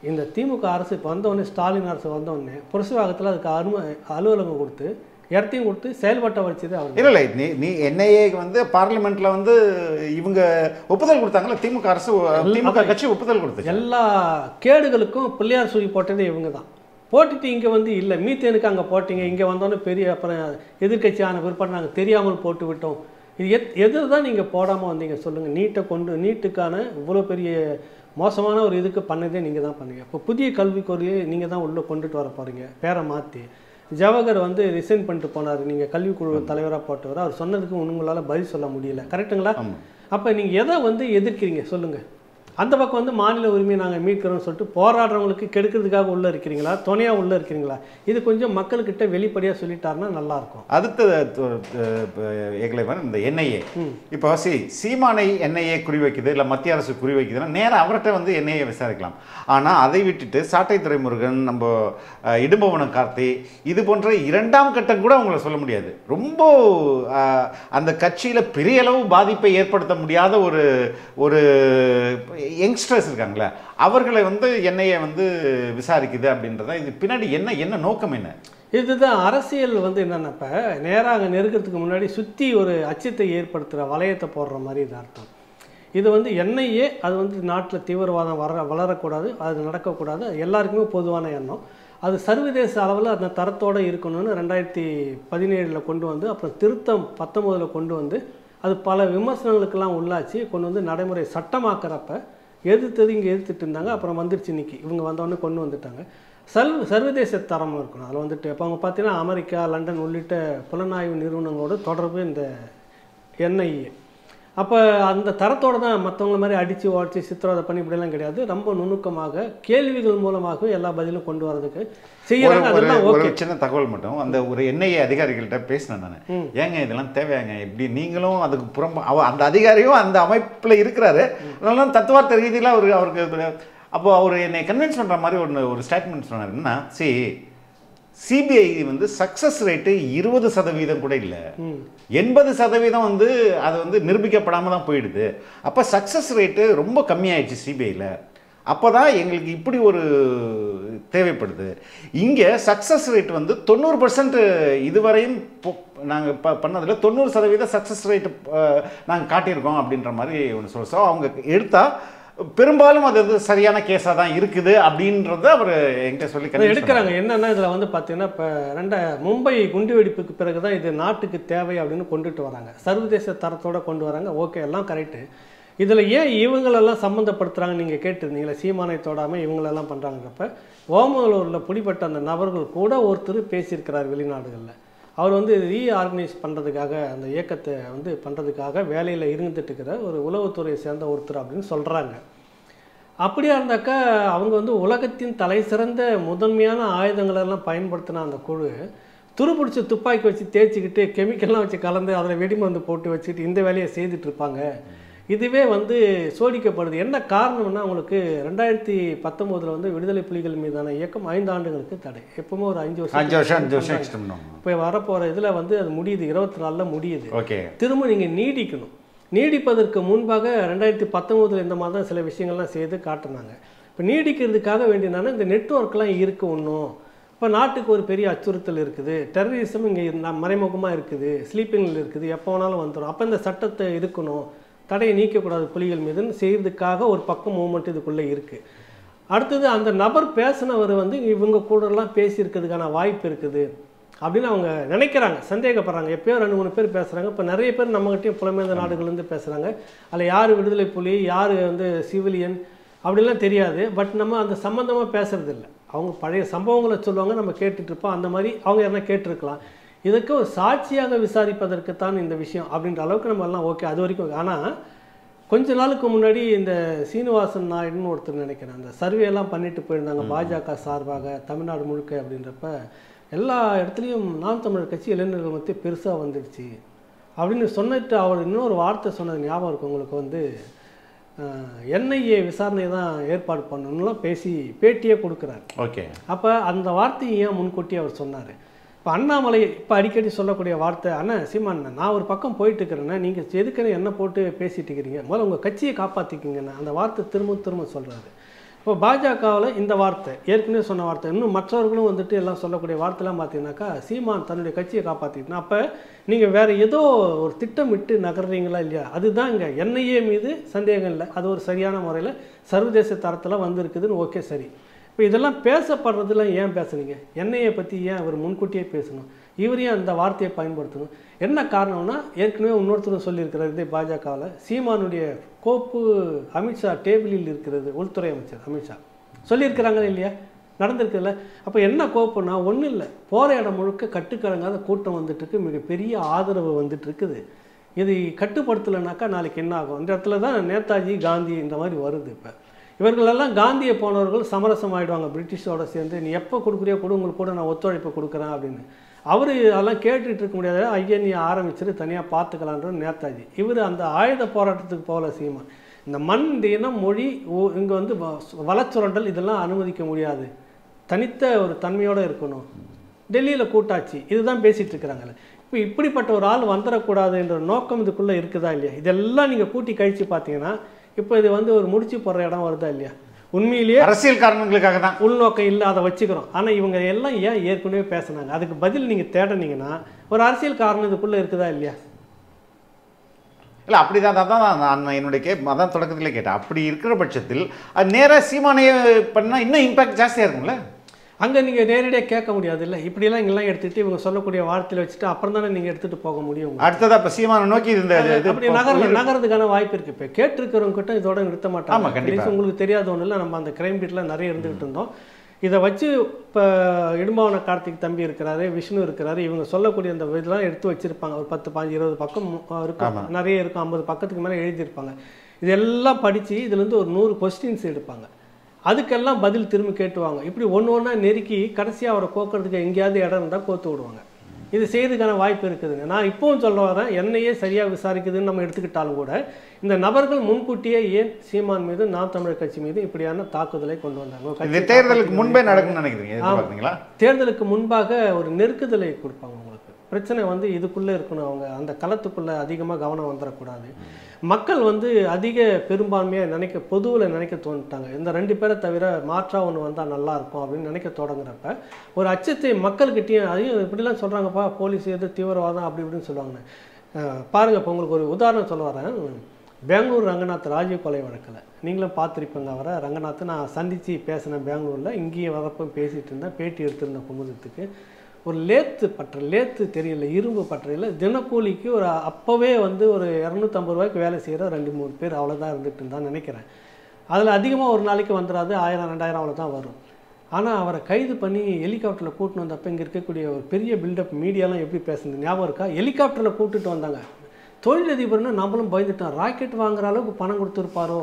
இந்த திமுக அரசு இப்போ வந்தோடனே, ஸ்டாலின் அரசு வந்தோடனே புரசவாகத்தில் அதுக்கு அலுவலகம் கொடுத்து இடத்தையும் கொடுத்து செயல்பட்ட வச்சது அவர். இல்லை நீ என்ஐஏக்கு வந்து பார்லிமெண்ட்டில் வந்து இவங்க ஒப்புதல் கொடுத்தாங்களா? திமுக அரசு, திமுக கட்சி ஒப்புதல் கொடுத்து எல்லா கேடுகளுக்கும் பிள்ளையார் சூரி போட்டதே இவங்க தான். போட்டுட்டு இங்கே வந்து இல்லை மீத்தேனுக்கு அங்கே போட்டிங்க, இங்கே வந்தோன்னே பெரிய அப்புறம் எதிர்கட்சியான பிற்பாடு நாங்கள் தெரியாமல் போட்டு விட்டோம். இது எது தான் நீங்கள் போடாமல் வந்தீங்க சொல்லுங்கள். நீட்டுக்கான இவ்வளோ பெரிய மோசமான ஒரு இதுக்கு பண்ணதே நீங்கள் தான் பண்ணீங்க. இப்போ புதிய கல்விக் கொள்கையை நீங்கள் தான் உள்ளே கொண்டுட்டு வர போகிறீங்க பேரை மாற்றி. ஜவஹர் வந்து ரிசைன் பண்ணிட்டு போனார், நீங்கள் கல்விக்குழு தலைவராக போட்டவர். அவர் சொன்னதுக்கு உங்களால் பதில் சொல்ல முடியல, கரெக்டுங்களா? அப்போ நீங்கள் எதை வந்து எதிர்க்கிறீங்க சொல்லுங்கள். அந்த பக்கம் வந்து மாநில உரிமையை நாங்கள் மீட்கிறோம்னு சொல்லிட்டு போராடுறவங்களுக்கு கெடுக்கிறதுக்காக உள்ளே இருக்கிறீங்களா, துணையாக உள்ளே இருக்கிறீங்களா? இது கொஞ்சம் மக்கள்கிட்ட வெளிப்படையாக சொல்லிட்டாருன்னா நல்லாயிருக்கும். அடுத்த ஏகலைவன் இந்த என்ஐஏ இப்போ சீமானை என்ஐஏ குறிவைக்குது இல்லை மத்திய அரசு குறிவைக்குதுன்னா நேராக அவர்கிட்ட வந்து என்ஐஏ விசாரிக்கலாம். ஆனால் அதை விட்டுட்டு சாட்டை துரைமுருகன், நம்ம இடும்பவனம் கார்த்தி, இது போன்ற இரண்டாம் கட்டம் கூட அவங்கள சொல்ல முடியாது. ரொம்ப அந்த கட்சியில் பெரிய அளவு பாதிப்பை ஏற்படுத்த முடியாத ஒரு யங்ஸ்டர்ஸ் இருக்காங்களே, அவர்களை வந்து என்ஐஏ வந்து விசாரிக்குது அப்படின்றத இது பின்னாடி என்ன நோக்கம் என்ன? இதுதான் அரசியல் வந்து என்னென்ன, இப்போ நேராக நெருக்கிறதுக்கு முன்னாடி சுற்றி ஒரு அச்சத்தை ஏற்படுத்துகிற வளையத்தை போடுற மாதிரி இது அர்த்தம். இது வந்து என்ஐஏ அது வந்து நாட்டில் தீவிரவாதம் வளரக்கூடாது, அது நடக்கக்கூடாது, எல்லாருக்குமே பொதுவான எண்ணம். அது சர்வதேச அளவில் அந்த தரத்தோடு இருக்கணும்னு 2017 கொண்டு வந்து, அப்புறம் திருத்தம் 19 கொண்டு வந்து, அது பல விமர்சனங்களுக்கெல்லாம் உள்ளாச்சு, கொண்டு வந்து நடைமுறை சட்டமாக்குறப்ப எதிர்த்தது இங்கே எதிர்த்துட்டு இருந்தாங்க. அப்புறம் வந்துருச்சு இன்னைக்கு இவங்க வந்தோடனே கொண்டு வந்துட்டாங்க. சர்வதேச தரம் இருக்கணும் அதில் வந்துட்டு. இப்போ அவங்க பார்த்தீங்கன்னா அமெரிக்கா, லண்டன் உள்ளிட்ட புலனாய்வு நிறுவனங்களோட தொடர்பு இந்த என்ஐஏ. அப்போ அந்த தரத்தோடு தான் மற்றவங்கள மாதிரி அடித்து உடச்சி சித்திரவதை பண்ணி இப்படிலாம் கிடையாது. ரொம்ப நுணுக்கமாக கேள்விகள் மூலமாக எல்லா பதிலும் கொண்டு வரதுக்கு செய்யறாங்க. அதெல்லாம் ஓகே. சின்ன தகவல் மட்டும், அந்த ஒரு என்ஐஏ அதிகாரிகள்கிட்ட பேசினேன் நான், ஏங்க இதெல்லாம் தேவையாங்க, எப்படி நீங்களும் அதுக்கு அந்த அதிகாரியும் அந்த அமைப்பில் இருக்கிறாரு, அதனால தத்துவார்த்த ரீதியில் அவருக்கு அப்போ அவர் என்னை கன்வின்ஸ் பண்ணுற மாதிரி ஒரு ஸ்டேட்மெண்ட் சொன்னார். என்ன சிபிஐ வந்து சக்சஸ் ரேட்டு 20% கூட இல்லை, 80% வந்து அது வந்து நிரூபிக்கப்படாமல் தான் போயிடுது. அப்போ சக்சஸ் ரேட்டு ரொம்ப கம்மியாயிடுச்சு சிபிஐயில். அப்போ தான் எங்களுக்கு இப்படி ஒரு தேவைப்படுது. இங்கே சக்ஸஸ் ரேட் வந்து 90% இதுவரையும் நாங்கள் பண்ணதில் 90% சக்ஸஸ் ரேட்டு நாங்கள் காட்டியிருக்கோம் அப்படின்ற மாதிரி ஒன்று சொல்லுவோம். அவங்க எடுத்தால் பெரும்பாலும் அது வந்து சரியான கேஸாக தான் இருக்குது அப்படின்றத அவர் என்கிட்ட சொல்லி எடுக்கிறாங்க. என்னென்னா இதில் வந்து பார்த்தீங்கன்னா இப்போ மும்பை குண்டுவெடிப்புக்கு பிறகு தான் இது நாட்டுக்கு தேவை அப்படின்னு கொண்டுட்டு வராங்க, சர்வதேச தரத்தோடு கொண்டு வராங்க. ஓகே, எல்லாம் கரெக்டு. இதில் ஏன் இவங்களெல்லாம் சம்மந்தப்படுத்துகிறாங்க நீங்கள் கேட்டிருந்தீங்களே, சீமானை தொடாமல் இவங்களெல்லாம் பண்ணுறாங்கிறப்ப ஓமலூரில் பிடிப்பட்ட அந்த நபர்கள் கூட ஒருத்தர் பேசியிருக்கிறார் வெளிநாடுகளில். அவர் வந்து ரீஆர்கனைஸ் பண்ணுறதுக்காக, அந்த இயக்கத்தை வந்து பண்ணுறதுக்காக வேலையில் இருந்துட்டு இருக்கிற ஒரு உளவுத்துறையை சேர்ந்த ஒருத்தர் அப்படின்னு சொல்கிறாங்க. அப்படியா இருந்தாக்கா அவங்க வந்து உலகத்தின் தலை சிறந்த முதன்மையான ஆயுதங்களெல்லாம் பயன்படுத்தின அந்த குழு துருப்பிடிச்ச துப்பாக்கி வச்சு தேய்ச்சிக்கிட்டு கெமிக்கல்லாம் வச்சு கலந்து அதில் வெடிமருந்து போட்டு வச்சுக்கிட்டு இந்த வேலையை செய்துட்ருப்பாங்க. இதுவே வந்து சோதிக்கப்படுது. என்ன காரணம்னா அவங்களுக்கு 2019 வந்து விடுதலை புலிகள் மீதான இயக்கம் 5 ஆண்டுகளுக்கு தடை. எப்பவுமே ஒரு 5 வருஷம். இப்போ வரப்போகிற இதில் வந்து அது முடியுது, 24 முடியுது. திரும்ப நீங்கள் நீடிக்கணும். நீடிப்பதற்கு முன்பாக 2019 இந்த மாதிரி தான் சில விஷயங்கள்லாம் செய்து காட்டினாங்க. இப்போ நீடிக்கிறதுக்காக வேண்டியனால இந்த நெட்வொர்க்லாம் இருக்குது. ஒன்றும் இப்போ நாட்டுக்கு ஒரு பெரிய அச்சுறுத்தல் இருக்குது, டெரரிசம் இங்கே மறைமுகமாக இருக்குது, ஸ்லீப்பிங்கில் இருக்குது, எப்போ வேணாலும் வந்துடும். அப்போ இந்த சட்டத்தை இருக்கணும், தடையை நீக்கக்கூடாது புலிகள் மீதுன்னு செய்கிறதுக்காக ஒரு பக்கம் மூமெண்ட் இதுக்குள்ளே இருக்குது. அடுத்தது அந்த நபர் பேசினவர் வந்து இவங்க கூடலாம் பேசியிருக்கிறதுக்கான வாய்ப்பு இருக்குது அப்படின்னு அவங்க நினைக்கிறாங்க, சந்தேகப்படுறாங்க. எப்போயோ 2-3 பேர் பேசுகிறாங்க. இப்போ நிறைய பேர் நம்மகிட்டையும் புலம்பெயர்ந்த நாடுகள்லேருந்து பேசுகிறாங்க. அதில் யார் விடுதலை புலி, யார் வந்து சிவிலியன் அப்படிலாம் தெரியாது. பட் நம்ம அந்த சம்மந்தமாக பேசுறது இல்லை. அவங்க பழைய சம்பவங்களை சொல்லுவாங்க, நம்ம கேட்டுட்ருப்போம். அந்த மாதிரி அவங்க யாருன்னா கேட்டிருக்கலாம். இதுக்கு ஒரு சாட்சியாக விசாரிப்பதற்குத்தான் இந்த விஷயம் அப்படின்ற அளவுக்கு நம்ம எல்லாம் ஓகே, அது வரைக்கும். ஆனால் கொஞ்ச நாளுக்கு முன்னாடி இந்த சீனிவாசன் நாயுடுன்னு ஒருத்தர் நினைக்கிறேன், அந்த சர்வேலாம் பண்ணிட்டு போயிருந்தாங்க பாஜக சார்பாக தமிழ்நாடு முழுக்க. அப்படின்றப்ப எல்லா இடத்துலையும் நாம் தமிழர் கட்சி இளைஞர்கள் மத்திய பெருசாக வந்துடுச்சு அப்படின்னு சொன்னிட்டு அவர் இன்னொரு வார்த்தை சொன்னது ஞாபகம் இருக்கும் உங்களுக்கு. வந்து என்ஐஏ விசாரணை தான் ஏற்பாடு பண்ணணும்லாம் பேசி பேட்டியே கொடுக்குறாரு. ஓகே, அப்போ அந்த வார்த்தையை ஏன் முன்கூட்டி அவர் சொன்னார்? இப்போ அண்ணாமலை இப்போ அடிக்கடி சொல்லக்கூடிய வார்த்தை, அண்ணா சீமான் நான் ஒரு பக்கம் போயிட்டு இருக்கிறேன்னா நீங்கள் எதுக்குன்னு என்ன போட்டு பேசிட்டு இருக்கிறீங்க, முதல்ல உங்கள் கட்சியை காப்பாற்றிக்கிங்கண்ணா. அந்த வார்த்தை திரும்ப சொல்கிறாரு. இப்போ பாஜகவில் இந்த வார்த்தை ஏற்கனவே சொன்ன வார்த்தை, இன்னும் மற்றவர்களும் வந்துட்டு எல்லாம் சொல்லக்கூடிய வார்த்தைலாம் பார்த்தீங்கன்னாக்கா சீமான் தன்னுடைய கட்சியை காப்பாற்றிக்கிட்டா. அப்போ நீங்கள் வேறு ஏதோ ஒரு திட்டமிட்டு நகர்றீங்களா இல்லையா? அதுதான் இங்கே என்ஐஏ மீது சந்தேகம் இல்லை, அது ஒரு சரியான முறையில் சர்வதேச தரத்தில் வந்திருக்குதுன்னு ஓகே சரி. இப்போ இதெல்லாம் பேசப்படுறதுலாம் ஏன் பேசுனீங்க? என்ஐஏ பற்றி ஏன் அவர் முன்கூட்டியே பேசணும்? இவரையும் அந்த வார்த்தையை பயன்படுத்தணும். என்ன காரணம்னா, ஏற்கனவே இன்னொருத்தர் சொல்லியிருக்கிறார் இதே பாஜகவில், சீமானுடைய கோப்பு அமித்ஷா டேபிளில் இருக்கிறது, உள்துறை அமைச்சர் அமித்ஷா சொல்லியிருக்கிறாங்களே இல்லையா, நடந்திருக்குல்ல. அப்போ என்ன கோப்புன்னா, ஒன்றும் இல்லை, போகிற இடம் முழுக்க கட்டுக்கடங்காத கூட்டம் வந்துட்டுருக்கு, மிகப்பெரிய ஆதரவு வந்துட்டு இருக்குது. இது கட்டுப்படுத்தலைனாக்கா நாளைக்கு என்ன ஆகும்? இந்த இடத்துல தான் நேதாஜி காந்தி இந்த மாதிரி வருது. இப்போ இவர்களெல்லாம் காந்தியை போனவர்கள் சமரசம் ஆகிடுவாங்க பிரிட்டிஷோட சேர்ந்து, நீ எப்போ கொடுக்குறியோ கொடு, உங்களுக்கு கூட நான் ஒத்துழைப்பு கொடுக்குறேன் அப்படின்னு. அவர் அதெல்லாம் கேட்டுட்டு இருக்க முடியாத, ஐயா நீ ஆரம்பிச்சுட்டு தனியாக பார்த்துக்கலான்ற நேதாஜி. இவர் அந்த ஆயுத போராட்டத்துக்கு போகல சீமான். இந்த மண், இந்த இனம், மொழி, இங்கே வந்து வளச்சுரண்டல் இதெல்லாம் அனுமதிக்க முடியாது, தனித்த ஒரு தன்மையோடு இருக்கணும், டெல்லியில் கூட்டாட்சி, இதுதான் பேசிகிட்டு இருக்கிறாங்கல்ல. இப்போ இப்படிப்பட்ட ஒரு ஆள் வந்துடக்கூடாது என்ற நோக்கம் இதுக்குள்ளே இருக்குதா இல்லையா? இதெல்லாம் நீங்கள் கூட்டி கழித்து பார்த்தீங்கன்னா இப்போ இது வந்து ஒரு முடிச்சு போடுற இடம் வருதா இல்லையா? உண்மையிலேயே அரசியல் காரணங்களுக்காக தான், உள்நோக்கம் இல்லை, அதை வச்சுக்கிறோம். ஆனால் இவங்க எல்லாம் ஏன் ஏற்கனவே பேசுனாங்க, அதுக்கு பதில் நீங்கள் தேடினீங்கன்னா ஒரு அரசியல் காரணம் இதுக்குள்ளே இருக்குதா இல்லையா? இல்லை அப்படிதான், அதான் நான் என்னுடைய அதான் தொடக்கத்திலே கேட்டேன். அப்படி இருக்கிற பட்சத்தில் அது நேராக சீமானையே பண்ணால் இன்னும் இம்பாக்ட் ஜாஸ்தியாக இருக்கும்ல. அங்கே நீங்கள் நேரடியாக கேட்க முடியாது இல்லை, இப்படிலாம் இங்கெல்லாம் எடுத்துகிட்டு இவங்க சொல்லக்கூடிய வார்த்தையில் வச்சுட்டு அப்புறம் தானே நீங்கள் எடுத்துகிட்டு போக முடியும். அடுத்ததாக இப்போ சீமானை நோக்கி இந்த அப்படி நகரத்துக்கான வாய்ப்பு இருக்குது. இப்போ கேட்டிருக்கிறவங்க கிட்ட இதோட நிறுத்த மாட்டாங்க. கண்டிப்பாக உங்களுக்கு தெரியாத ஒன்றும் இல்லை, நம்ம அந்த கிரைம் பீட்டில் நிறைய இருந்துகிட்டு இருந்தோம். இதை வச்சு இப்போ இடும்பாவன கார்த்திக் தம்பி இருக்கிறாரு, விஷ்ணு இருக்கிறாரு, இவங்க சொல்லக்கூடிய அந்த இதெல்லாம் எடுத்து வச்சுருப்பாங்க. ஒரு 10, 15, 20 பக்கம் இருக்கும், நிறைய இருக்கும், 50 பக்கத்துக்கு மேலே எழுதியிருப்பாங்க. இதெல்லாம் படித்து இதுலேருந்து ஒரு 100 கொஸ்டின்ஸ் எடுப்பாங்க, அதுக்கெல்லாம் பதில் திரும்பி கேட்டுவாங்க. இப்படி ஒன்று ஒன்றா நெருக்கி கடைசியாக அவரை கோக்கிறதுக்கு எங்கேயாவது இடம் இருந்தால் கோத்து விடுவாங்க. இது செய்யறதுக்கான வாய்ப்பு இருக்குதுங்க. நான் இப்போவும் சொல்ல வரேன், என்னையே சரியாக விசாரிக்குதுன்னு நம்ம எடுத்துக்கிட்டாலும் கூட இந்த நபர்கள் முன்கூட்டியே ஏன் சீமான் மீது, நாம் தமிழர் கட்சி மீது இப்படியான தாக்குதலை கொண்டு வந்தாங்க? தேர்தலுக்கு முன்பே நடக்கும்னு நினைக்கிறீங்க? தேர்தலுக்கு முன்பாக ஒரு நெருக்குதலை கொடுப்பாங்க உங்களுக்கு. பிரச்சனை வந்து இதுக்குள்ளே இருக்கணும், அவங்க அந்த களத்துக்குள்ளே அதிகமாக கவனம் வந்துடக்கூடாது. மக்கள் வந்து அதிக பெரும்பான்மையாக பொதுவில் நினைக்க தோணிட்டாங்க. இந்த 2 பேரை தவிர மாற்றா ஒன்று வந்தால் நல்லாயிருக்கும் அப்படின்னு நினைக்க தொடங்குறப்ப ஒரு அச்சத்தை மக்கள்கிட்டையும், அதையும் இப்படிலாம் சொல்கிறாங்கப்பா, போலீஸ் எது தீவிரவாதம் அப்படி இப்படின்னு சொல்லுவாங்க. பாருங்கள், இப்போ உங்களுக்கு ஒரு உதாரணம் சொல்ல வரேன். பெங்களூர் ரங்கநாத் ராஜீவ் கொலை வழக்கில் நீங்களும் பார்த்துருப்பீங்க அவரை. ரங்கநாத் நான் சந்தித்து பேசினேன் பெங்களூரில், இங்கேயே வரப்போ பேசிகிட்டு இருந்தேன், பேட்டி எடுத்திருந்தேன் குமுதத்துக்கு. ஒரு லேத்து தெரியல, இரும்பு பட்டறையில் தினக்கூலிக்கு ஒரு அப்போவே வந்து ஒரு 250 ரூபாய்க்கு வேலை செய்கிற 2-3 பேர் அவ்வளோதான் இருந்துட்டு இருந்தான்னு நினைக்கிறேன். அதில் அதிகமாக ஒரு நாளைக்கு வந்துடாது, 1000-2000 அவ்வளோ தான் வரும். ஆனால் அவரை கைது பண்ணி ஹெலிகாப்டரில் கூட்டின்னு வந்தப்போ இங்கே இருக்கக்கூடிய ஒரு பெரிய பில்டப் மீடியாலாம் எப்படி பேசுறது ஞாபகம் இருக்கா? ஹெலிகாப்டரில் கூப்பிட்டுட்டு வந்தாங்க. தொழிலதிபர்னா நம்மளும் பயந்துட்டோம், ராக்கெட் வாங்குற அளவுக்கு பணம் கொடுத்துருப்பாரோ,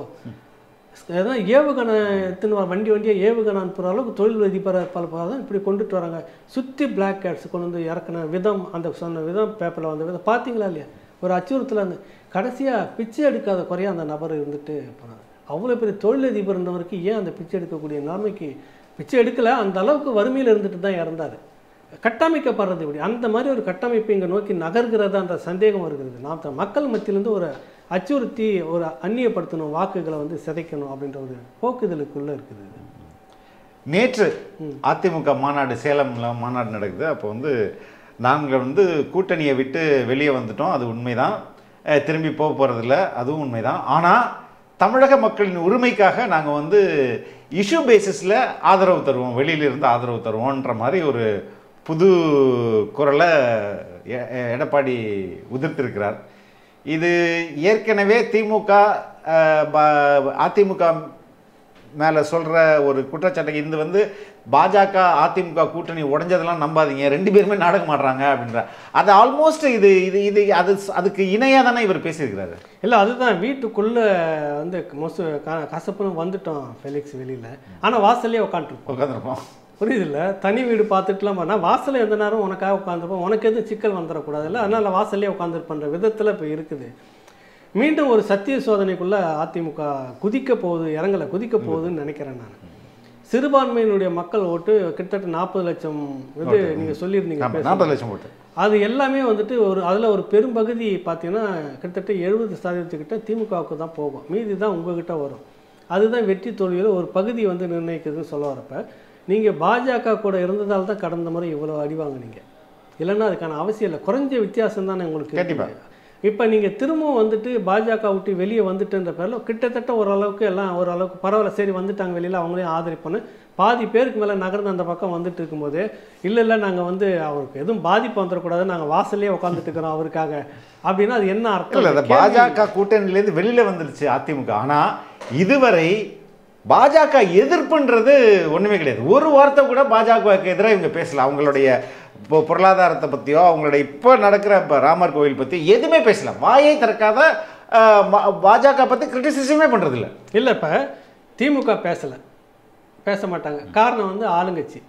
ஏதாவது ஏவுகணை எடுத்துன்னு வண்டியாக ஏவுகணை அனுப்புகிற அளவுக்கு தொழிலதிபரை தான் இப்படி கொண்டுட்டு வராங்க. சுற்றி பிளாக் கேட்ஸ் கொண்டு வந்து இறக்குன விதம், அந்த சொன்ன விதம் பேப்பரில் வந்த விதம் பார்த்தீங்களா இல்லையா? ஒரு அச்சுறுத்தல். அந்த கடைசியாக பிச்சை எடுக்காத குறையாக அந்த நபர் இருந்துட்டு போனாங்க. அவ்வளோ பெரிய தொழிலதிபர்ன்றவருக்கு ஏன் அந்த பிச்சை எடுக்கக்கூடிய நிலைமைக்கு பிச்சை எடுக்கலை, அந்த அளவுக்கு வறுமையில் இருந்துட்டு தான் இறந்தார். கட்டமைக்கப்படுறது இப்படி, அந்த மாதிரி ஒரு கட்டமைப்பு இங்கே நோக்கி நகர்கிறதான்ற சந்தேகம் வருகிறது. நாம் மக்கள் மத்தியிலேருந்து ஒரு அச்சுறுத்தி ஒரு அந்நியப்படுத்தணும், வாக்குகளை வந்து சிதைக்கணும் அப்படின்ற ஒரு போக்குதலுக்குள்ளே இருக்குது. நேற்று அதிமுக மாநாடு, சேலம்ல மாநாடு நடக்குது. அப்போ வந்து நாங்கள் வந்து கூட்டணியை விட்டு வெளியே வந்துட்டோம், அது உண்மைதான், திரும்பி போக போகிறதில்ல, அதுவும் உண்மைதான். ஆனால் தமிழக மக்களின் உரிமைக்காக நாங்கள் வந்து இஷ்யூ பேசிஸில் ஆதரவு தருவோம், வெளியிலிருந்து ஆதரவு தருவோன்ற மாதிரி ஒரு புது குரலை எடப்பாடி உதிர்த்திருக்கிறார். இது ஏற்கனவே திமுக அதிமுக மேலே சொல்கிற ஒரு குற்றச்சாட்டு. இது வந்து பாஜக அதிமுக கூட்டணி உடைஞ்சதெல்லாம் நம்பாதீங்க, 2 பேருமே நாடகம் ஆடுறாங்க அப்படின்ற, அது ஆல்மோஸ்ட் இது இது இது அது அதுக்கு இணையாக தானே இவர் பேசியிருக்கிறாரு. இல்லை, அதுதான் வீட்டுக்குள்ளே வந்து கசப்புன்னு வந்துட்டோம் ஃபெலிக்ஸ் வெளியில், ஆனால் வாசல்லே உட்காந்துருப்போம். புரியுதில்ல? தனி வீடு பார்த்துட்டுலாம் பண்ணால் வாசலில் எந்த நேரம் உனக்காக உட்காந்துருப்போம், உனக்கு எதுவும் சிக்கல் வந்துடக்கூடாது இல்லை, அதனால் வாசல்லே உட்காந்துருப்பன்ற விதத்தில் இப்போ இருக்குது. மீண்டும் ஒரு சத்திய சோதனைக்குள்ளே அதிமுக குதிக்க போகுதுன்னு நினைக்கிறேன் நான். சிறுபான்மையினுடைய மக்கள் ஓட்டு கிட்டத்தட்ட 40 லட்சம் இது நீங்கள் சொல்லியிருந்தீங்க, 40 லட்சம் ஓட்டு. அது எல்லாமே வந்துட்டு அதில் ஒரு பெரும்பகுதி பார்த்தீங்கன்னா கிட்டத்தட்ட 70% திமுகவுக்கு தான் போகும், மீதி தான் உங்ககிட்ட வரும். அதுதான் வெற்றி தோல்வியில் ஒரு பகுதி வந்து நிர்ணயிக்கிறதுன்னு சொல்ல வரப்போ, நீங்கள் பாஜக கூட இருந்ததால் தான் கடந்த முறை இவ்வளோ அடி வாங்குனீங்க, இல்லைன்னா அதுக்கான அவசியம் இல்லை. குறைஞ்ச வித்தியாசம் தானே உங்களுக்கு. இப்போ நீங்கள் திரும்பவும் வந்துட்டு பாஜக விட்டு வெளியே வந்துட்டுன்ற பேரில் கிட்டத்தட்ட ஓரளவுக்கு எல்லாம் ஓரளவுக்கு பரவாயில்ல, சரி வந்துட்டாங்க வெளியில், அவங்களையும் ஆதரிப்போன்னு பாதி பேருக்கு மேலே நகர்ந்து அந்த பக்கம் வந்துட்டு இருக்கும்போது, இல்லை நாங்கள் வந்து அவருக்கு எதுவும் பாதிப்பு வந்துடக்கூடாது, நாங்கள் வாசல்லே உட்காந்துட்டு இருக்கிறோம் அவருக்காக அப்படின்னா அது என்ன அர்த்தம்? இல்லை, பாஜக கூட்டணியிலேருந்து வெளியில் வந்துருச்சு அதிமுக. ஆனால் இதுவரை பாஜக எதிர்ப்புன்றது ஒன்றுமே கிடையாது. ஒரு வார்த்தை கூட பாஜகவுக்கு எதிராக இவங்க பேசல. அவங்களுடைய இப்போ பொருளாதாரத்தை பற்றியோ அவங்களுடைய இப்போ நடக்கிற இப்போ ராமர் கோவில் பற்றி எதுவுமே பேசல. வாயை திறக்காத பாஜக பற்றி கிரிட்டிசிசமே பண்ணுறதில்ல. இல்லை, இப்போ திமுக பேச மாட்டாங்க. காரணம் வந்து ஆளுங்கட்சி.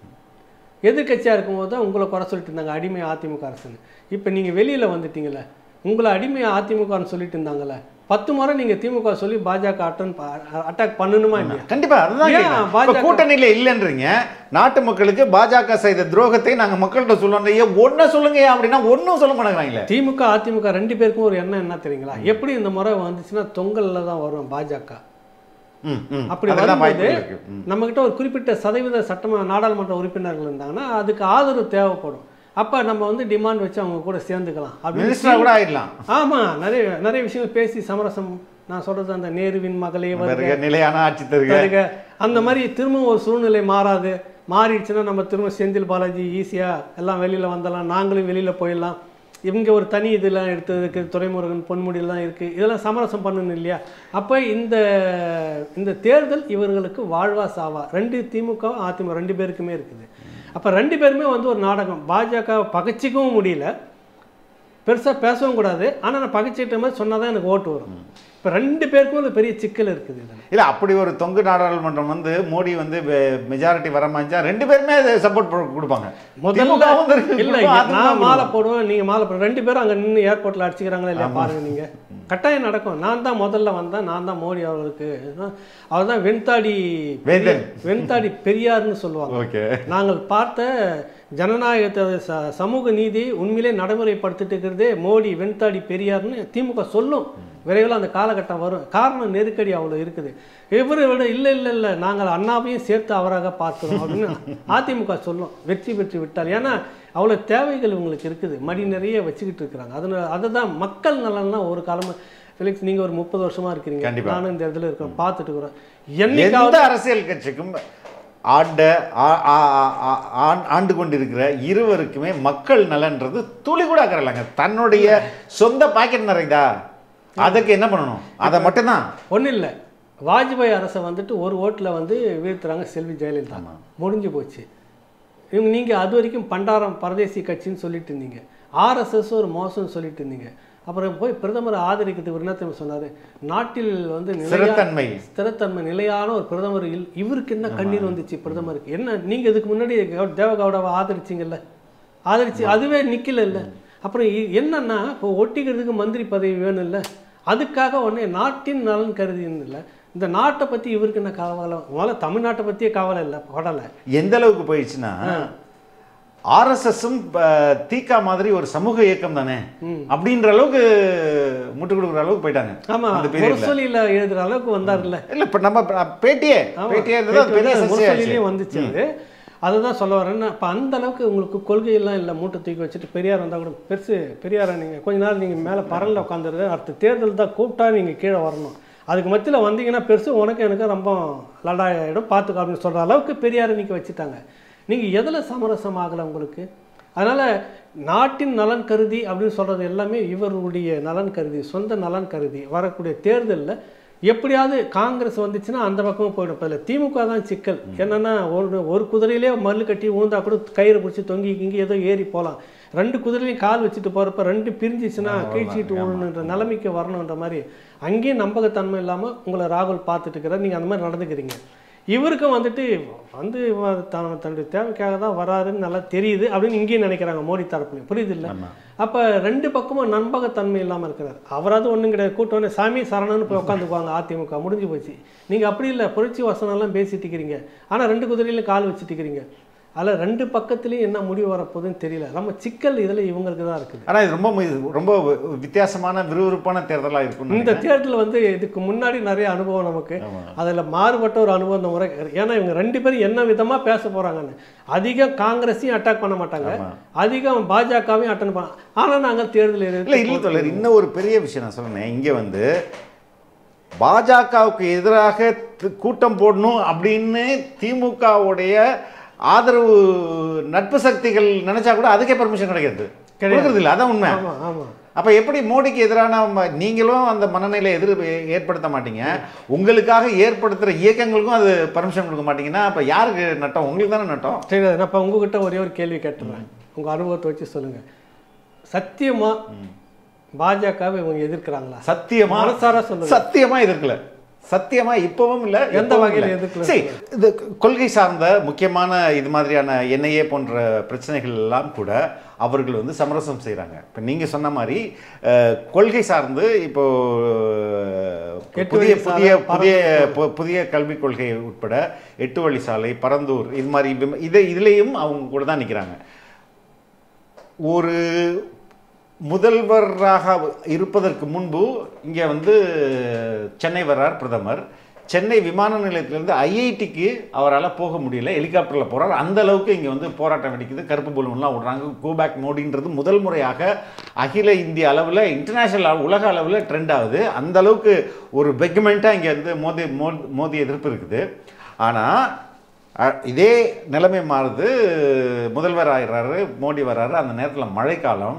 எதிர்கட்சியாக இருக்கும்போது தான் உங்களை குறை சொல்லிட்டு இருந்தாங்க, அடிமை அதிமுக அரசுன்னு. இப்போ நீங்கள் வெளியில் வந்துட்டீங்கல்ல, உங்களை அடிமை அதிமுகன்னு சொல்லிட்டு இருந்தாங்கல்ல, 10 முறை நீங்கள் திமுக சொல்லி பாஜக அட்டாக் பண்ணணுமா இல்லையா? கண்டிப்பாக அதுதான் கூட்டணியில் இல்லைன்றீங்க. நாட்டு மக்களுக்கு பாஜக செய்த துரோகத்தை நாங்கள் மக்கள்கிட்ட சொல்லணும், ஒன்றை சொல்லுங்க அப்படின்னா ஒன்றும் சொல்ல மாட்டேங்கிறாங்களே. திமுக அதிமுக 2 பேருக்கும் ஒரு எண்ணம் என்ன தெரியுங்களா? எப்படி இந்த முறை வந்துச்சுன்னா தொங்கலில் தான் வரும் பாஜக. அப்படி வரும்போது நம்மகிட்ட ஒரு குறிப்பிட்ட சதவீத நாடாளுமன்ற உறுப்பினர்கள் இருந்தாங்கன்னா அதுக்கு ஆதரவு தேவைப்படும். அப்போ நம்ம வந்து டிமாண்ட் வச்சு அவங்க கூட சேர்ந்துக்கலாம் அப்படின்னு கூட ஆயிடலாம். ஆமாம், நிறைய விஷயங்கள் பேசி சமரசம். நான் சொல்கிறது அந்த நேருவின் மகளே நிலையான ஆட்சி தருக அந்த மாதிரி திரும்ப ஒரு சூழ்நிலை மாறாது. மாறிடுச்சுன்னா நம்ம திரும்ப செந்தில் பாலாஜி ஈஸியாக எல்லாம் வெளியில் வந்துடலாம், நாங்களும் வெளியில் போயிடலாம். இவங்க ஒரு தனி இதெல்லாம் எடுத்ததுக்கு துரைமுருகன் பொன்முடியெல்லாம் இருக்குது, இதெல்லாம் சமரசம் பண்ணணும் இல்லையா? அப்போ இந்த தேர்தல் இவர்களுக்கு வாழ்வா சாவா. 2 திமுக அதிமுக 2 பேருக்குமே இருக்குது. அப்போ 2 பேருமே வந்து ஒரு நாடகம். பாஜக பகைச்சிக்கவும் முடியல, பெருசாக பேசவும் கூடாது. ஆனால் நான் பகைச்சிட்ட மாதிரி சொன்னால் தான் எனக்கு ஓட்டு வரும். இப்போ 2 பேருக்கும் ஒரு பெரிய சிக்கல் இருக்குது. இல்லை, அப்படி ஒரு தொங்கு நாடாளுமன்றம் வந்து மோடி வந்து மெஜாரிட்டி வர மாதிரி 2 பேருமே சப்போர்ட் கொடுப்பாங்க. முதல்ல இல்லை, நான் மாலை போடுவேன், நீங்கள் மாலை போடுவேன், 2 பேரும் அங்கே நின்று ஏர்போர்ட்டில் அடிச்சுக்கிறாங்களா இல்லையா பாருங்க. நீங்கள் கட்டாயம் நடக்கும். நான் தான் முதல்ல வந்தேன், நான் தான் மோடி அவர்களுக்கு, அவர் தான் வெண்தாடி பெரியார்னு சொல்லுவாங்க. நாங்கள் பார்த்த ஜனநாயகத்தை சமூக நீதி உண்மையிலே நடைமுறைப்படுத்திட்டு இருக்கிறதே மோடி வெண்தாடி பெரியார்னு திமுக சொல்லும். விரைவில் அந்த காலகட்டம் வரும். காரணம் நெருக்கடி அவ்வளோ இருக்குது. இவரை விட இல்லை நாங்கள் அண்ணாவையும் சேர்த்து அவராக பார்க்கிறோம் அப்படின்னு அதிமுக சொல்லும் வெற்றி பெற்று விட்டார். ஏன்னா அவ்வளோ தேவைகள் இவங்களுக்கு இருக்குது, மடி நிறைய வச்சுக்கிட்டு இருக்கிறாங்க. அதுதான் மக்கள் நலன்னா ஒரு காலமாக. ஃபெலிக்ஸ், நீங்கள் ஒரு 30 வருஷமாக இருக்கிறீங்க, நானும் இந்த இடத்துல இருக்கிறோம், பார்த்துட்டு இருக்கிறோம். எந்த அரசியல் கட்சிக்கும் ஆண்டு கொண்டிருக்கிற இருவருக்குமே மக்கள் நலன்றது துளி கூட அக்கறலாங்க. தன்னுடைய சொந்த பாக்கெட் நிறைதா, அதுக்கு என்ன பண்ணணும்? அதை மட்டும்தான். ஒன்றும் இல்லை, வாஜ்பாய் அரசை வந்துட்டு ஒரு ஓட்டில் வந்து வீழ்த்துறாங்க செல்வி ஜெயலலிதா. முடிஞ்சு போச்சு. நீங்கள் அது வரைக்கும் பண்டாரம் பரதேசி கட்சின்னு சொல்லிட்டு இருந்தீங்க, ஆர்எஸ்எஸ் ஒரு மோசம்னு சொல்லிட்டு இருந்தீங்க. அப்புறம் போய் பிரதமரை ஆதரிக்கிறதுக்கு என்ன சொன்னார்? நாட்டில் வந்து ஸ்திரத்தன்மை நிலையான ஒரு பிரதமர் இவருக்கு என்ன கண்ணீர் வந்துச்சு பிரதமருக்கு? என்ன நீங்கள் இதுக்கு முன்னாடி தேவகவுடாவை ஆதரிச்சிங்கல்ல, அதுவே நிற்கல இல்லை. அப்புறம் என்னன்னா இப்போ ஒட்டிக்கிறதுக்கு மந்திரி பதவி வேணும் இல்லை, அதுக்காக உடனே நாட்டின் நலன் கருதின்னு இல்லை. இந்த நாட்டை பற்றி இவருக்கு என்ன கவலை? முதல்ல தமிழ்நாட்டை பற்றியே கவலை இல்லை, படலை. எந்த அளவுக்கு போயிடுச்சுன்னா ஆர்எஸ்எஸும் தீகா மாதிரி ஒரு சமூக இயக்கம் தானே அப்படின்ற அளவுக்கு முட்டு கொடுக்குற அளவுக்கு போயிட்டாங்க. ஆமா, முரசொலியில் எழுதுற அளவுக்கு வந்தார்ல. இல்லை, இப்போ நம்ம பேட்டியே வந்துச்சு. அதுதான் சொல்ல வரேன்னா, இப்போ அந்த அளவுக்கு உங்களுக்கு கொள்கையெல்லாம் இல்லை. மூட்டை தூக்கி வச்சுட்டு பெரியார் வந்தால் கூட பெருசு பெரியாரை நீங்கள் கொஞ்ச நாள் நீங்கள் மேலே பரலில் உட்காந்துருது, அடுத்த தேர்தல் தான் கூப்பிட்டா நீங்கள் கீழே வரணும், அதுக்கு மத்தியில் வந்தீங்கன்னா பெருசு உனக்கு எனக்கு ரொம்ப லடாயிடும் பார்த்துக்கோ அப்படின்னு சொல்கிற அளவுக்கு பெரியாரை நீங்கள் வச்சுட்டாங்க. நீங்கள் எதில் சமரசம் ஆகலை உங்களுக்கு? அதனால் நாட்டின் நலன் கருதி அப்படின்னு சொல்கிறது எல்லாமே இவருடைய நலன் கருதி, சொந்த நலன் கருதி வரக்கூடிய தேர்தலில் எப்படியாவது காங்கிரஸ் வந்துச்சுன்னா அந்த பக்கமும் போயிடும். இப்போ திமுக தான் சிக்கல். என்னென்னா ஒரு குதிரையிலே மல்லு கட்டி ஊந்தா கூட கயிறு பிடிச்சி தொங்கி இங்கே ஏதோ ஏறி போகலாம். 2 குதிரையிலையும் கால் வச்சுட்டு போகிறப்ப 2 பிரிஞ்சிச்சுன்னா கீழ்ச்சிட்டு ஓடணுன்ற நிலைமைக்கு வரணுன்ற மாதிரி அங்கேயும் நம்பகத்தன்மை இல்லாமல் உங்களை ராகுல் பார்த்துட்டு இருக்கிறார். நீங்கள் அந்த மாதிரி நடந்துக்கிறீங்க. இவருக்கும் வந்துட்டு தன்னுடைய தேவைக்காக தான் வராருன்னு நல்லா தெரியுது அப்படின்னு இங்கேயும் நினைக்கிறாங்க மோடி தரப்புலையும். புரியுது இல்லை? அப்போ 2 பக்கமும் நம்பகத்தன்மை இல்லாமல் இருக்கிறார். அவராது ஒன்றும் கிடையாது, கூட்டோன்னே சாமி சரணன்னு போய் உட்காந்துக்குவாங்க. அதிமுக முடிஞ்சு போச்சு. நீங்கள் அப்படி இல்லை, புரட்சி வசனம்லாம் பேசிட்டு இருக்கிறீங்க, ஆனால் 2 குதிரையிலும் கால் வச்சுட்டு இருக்கிறீங்க. அதில் 2 பக்கத்துலேயும் என்ன முடிவு வரப்போகுதுன்னு தெரியல. நம்ம சிக்கல் இதில் இவங்களுக்கு தான் இருக்குது. ஆனால் இது ரொம்ப வித்தியாசமான விறுவிறுப்பான தேர்தலாக இருக்கும். இந்த தேர்தல் வந்து இதுக்கு முன்னாடி நிறைய அனுபவம் நமக்கு, அதில் மாறுபட்ட ஒரு அனுபவம் இந்த முறை. ஏன்னா இவங்க 2 பேரும் என்ன விதமாக பேச போகிறாங்கன்னு. அதிகம் காங்கிரஸையும் அட்டாக் பண்ண மாட்டாங்க, அதிகம் பாஜகவையும் அட்டன் பண்ண. ஆனால் நாங்கள் தேர்தல் இல்லை இன்னும் ஒரு பெரிய விஷயம் நான் சொன்னேன். இங்கே வந்து பாஜகவுக்கு எதிராக கூட்டம் போடணும் அப்படின்னு திமுகவுடைய ஆதரவு நட்பு சக்திகள் நினைச்சா கூட அதுக்கே பர்மிஷன் கிடைக்கிறது இல்லை. அதான் உண்மை. அப்போ எப்படி மோடிக்கு எதிரான நீங்களும் அந்த மனநிலை ஏற்படுத்த மாட்டீங்க, உங்களுக்காக ஏற்படுத்துகிற இயக்கங்களுக்கும் அது பர்மிஷன் கொடுக்க மாட்டீங்கன்னா அப்போ யாருக்கு நட்டம்? உங்களுக்கு தானே நட்டம். சரி, நான் இப்போ உங்ககிட்ட ஒரே ஒரு கேள்வி கேட்டுறேன், உங்கள் அனுபவத்தை வச்சு சொல்லுங்கள். சத்தியமா பாஜகவை இவங்க எதிர்க்கிறாங்களா? சத்தியமா மனசார சொல்லுங்க. சத்தியமா எதிர்க்கல. சத்தியமா இப்பவும் இல்லை, எந்த வகையில் எதிர்க்கல? சரி, இது கொள்கை சார்ந்த முக்கியமான இது மாதிரியான என்ஐஏ போன்ற பிரச்சனைகள் எல்லாம் கூட அவர்கள் வந்து சமரசம் செய்கிறாங்க. இப்போ நீங்கள் சொன்ன மாதிரி கொள்கை சார்ந்து இப்போ புதிய புதிய புதிய புதிய கல்விக் கொள்கை உட்பட 8 வழி சாலை, பரந்தூர், இது மாதிரி இதுலேயும் அவங்க கூட தான் நிற்கிறாங்க. ஒரு முதல்வராக இருப்பதற்கு முன்பு இங்கே வந்து சென்னை வர்றார் பிரதமர். சென்னை விமான நிலையத்திலேருந்து ஐஐடிக்கு அவரால் போக முடியல, ஹெலிகாப்டரில் போகிறார். அந்த அளவுக்கு இங்கே வந்து போராட்டம் வெடிக்குது, கருப்பு பலூன்லாம் விடுறாங்க. கோபேக் மோடின்றது முதல் முறையாக அகில இந்திய அளவில், இன்டர்நேஷ்னல் உலக அளவில் ட்ரெண்ட் ஆகுது. அந்த அளவுக்கு ஒரு பெக்மெண்ட்டாக இங்கே வந்து மோடி எதிர்ப்பு இருக்குது. ஆனால் இதே நிலைமை மாறுது, முதல்வர் ஆகிறாரு, மோடி வர்றாரு. அந்த நேரத்தில் மழைக்காலம்,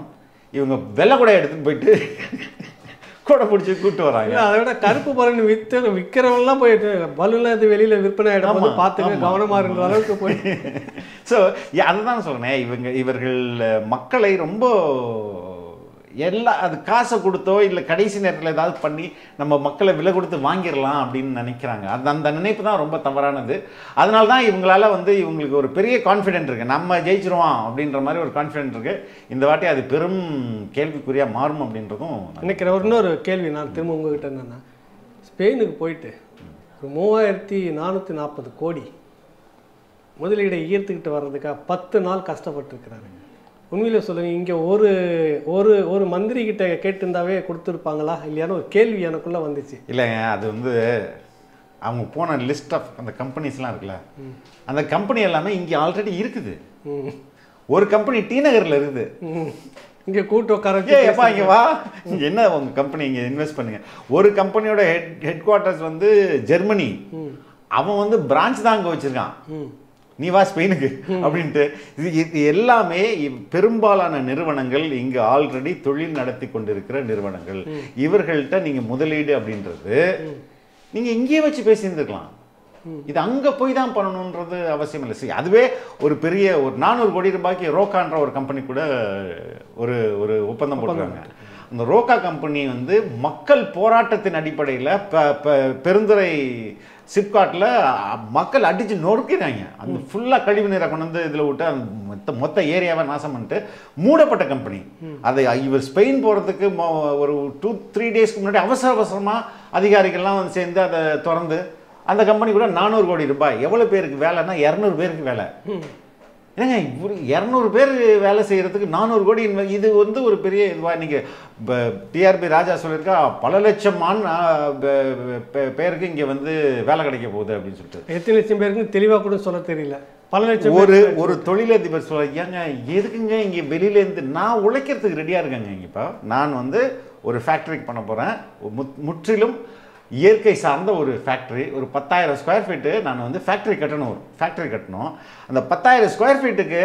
இவங்க வெள்ளை கூட எடுத்துட்டு போயிட்டு கூட பிடிச்சி கூப்பிட்டு வராங்க. அதை விட கருப்பு பலன் விற்கிறவங்கலாம் போயிட்டு பலூன்லாம் இது வெளியில் விற்பனை ஆகிடும், பார்த்துக்க கவனமாக இருக்கிற அளவுக்கு போய். ஸோ அதுதான் சொல்கிறேன், இவர்கள் மக்களை ரொம்ப அது காசை கொடுத்தோ இல்லை கடைசி நேரத்தில் ஏதாவது பண்ணி நம்ம மக்களை விலை கொடுத்து வாங்கிடலாம் அப்படின்னு நினைக்கிறாங்க. அந்த நினைப்பு தான் ரொம்ப தவறானது. அதனால தான் இவங்களால வந்து இவங்களுக்கு ஒரு பெரிய கான்ஃபிடென்ட் இருக்குது, நம்ம ஜெயிச்சிருவோம் அப்படின்ற மாதிரி ஒரு கான்ஃபிடென்ட் இருக்குது. இந்த வாட்டி அது பெரும் கேள்விக்குறியாக மாறும் அப்படின்றதும் நினைக்கிறேன். இன்னொரு கேள்வி நான் திரும்ப உங்ககிட்ட என்னென்னா, ஸ்பெயினுக்கு போயிட்டு ஒரு 3440 கோடி முதலீடை ஈர்த்துக்கிட்டு வர்றதுக்காக 10 நாள் கஷ்டப்பட்டுருக்கிறாரு. உண்மையிலே சொல்லுங்கள், இங்கே ஒரு மந்திரி கிட்ட கேட்டுருந்தாவே கொடுத்துருப்பாங்களா இல்லையான்னு ஒரு கேள்வி எனக்குள்ளே வந்துச்சு. இல்லைங்க, அது வந்து அவங்க போன லிஸ்ட் ஆஃப் அந்த கம்பெனிஸ்லாம் இருக்குல்ல, அந்த கம்பெனி எல்லாமே இங்கே ஆல்ரெடி இருக்குது. ஒரு கம்பெனி டி நகரில் இருக்குது. இங்கே கூட்டம் இங்கே வா, இங்கே என்ன உங்கள் கம்பெனி இங்கே இன்வெஸ்ட் பண்ணுங்க. ஒரு கம்பெனியோட ஹெட் குவார்ட்டர்ஸ் வந்து ஜெர்மனி, அவன் வந்து பிரான்ச் தான் அங்கே வச்சுருக்கான், நீ வா ஸ்பெயினுக்கு அப்படின்ட்டு. இது எல்லாமே பெரும்பாலான நிறுவனங்கள் இங்கு ஆல்ரெடி தொழில் நடத்தி கொண்டிருக்கிற நிறுவனங்கள். இவர்கள்ட்ட நீங்க முதலீடு அப்படின்றது நீங்க இங்கேயே வச்சு பேசியிருந்துருக்கலாம். இது அங்க போய் தான் பண்ணணுன்றது அவசியம் இல்லை. சரி, அதுவே ஒரு பெரிய ஒரு 400 கோடி ரூபாய்க்கு ரோக்கான்ற ஒரு கம்பெனி கூட ஒரு ஒப்பந்தம் போட்டுருக்காங்க. அந்த ரோக்கா கம்பெனி வந்து மக்கள் போராட்டத்தின் அடிப்படையில் பெருந்துறை சிப்காட்டில் மக்கள் அடித்து நொறுக்கிறாங்க. அந்த ஃபுல்லாக கழிவு நீரை கொண்டு வந்து இதில் விட்டு அந்த மொத்த ஏரியாவை நாசம் பண்ணிட்டு மூடப்பட்ட கம்பெனி. அதை இவர் ஸ்பெயின் போகிறதுக்கு ஒரு 2-3 டேஸ்க்கு முன்னாடி அவசரமாக அதிகாரிகள்லாம் வந்து சேர்ந்து அதை திறந்து அந்த கம்பெனி கூட 400 கோடி ரூபாய். எவ்வளோ பேருக்கு வேலைன்னா 200 பேருக்கு வேலை. ஏங்க, 200 பேர் வேலை செய்கிறதுக்கு 400 கோடி. இது வந்து ஒரு பெரிய இதுவாக இன்றைக்கி டிஆர்பி ராஜா சொல்லியிருக்கா, பல லட்சம் பேருக்கு இங்கே வந்து வேலை கிடைக்க போகுது அப்படின்னு சொல்லிட்டு. எத்தனை லட்சம் பேருக்கு தெளிவாக கூட சொல்ல தெரியல. பல லட்சம் ஒரு தொழிலதிபர் சொல்ல, ஏங்க எதுக்குங்க இங்கே வெளியிலேருந்து நான் உழைக்கிறதுக்கு ரெடியாக இருக்கேங்க. இங்கே இப்போ நான் வந்து ஒரு ஃபேக்ட்ரிக்கு பண்ண போகிறேன், முற்றிலும் இயற்கை சார்ந்த ஒரு ஃபேக்ட்ரி. ஒரு 10,000 ஸ்கொயர் ஃபீட்டு நான் வந்து ஃபேக்ட்ரி கட்டணும். அந்த 10,000 ஸ்கொயர் ஃபீட்டுக்கு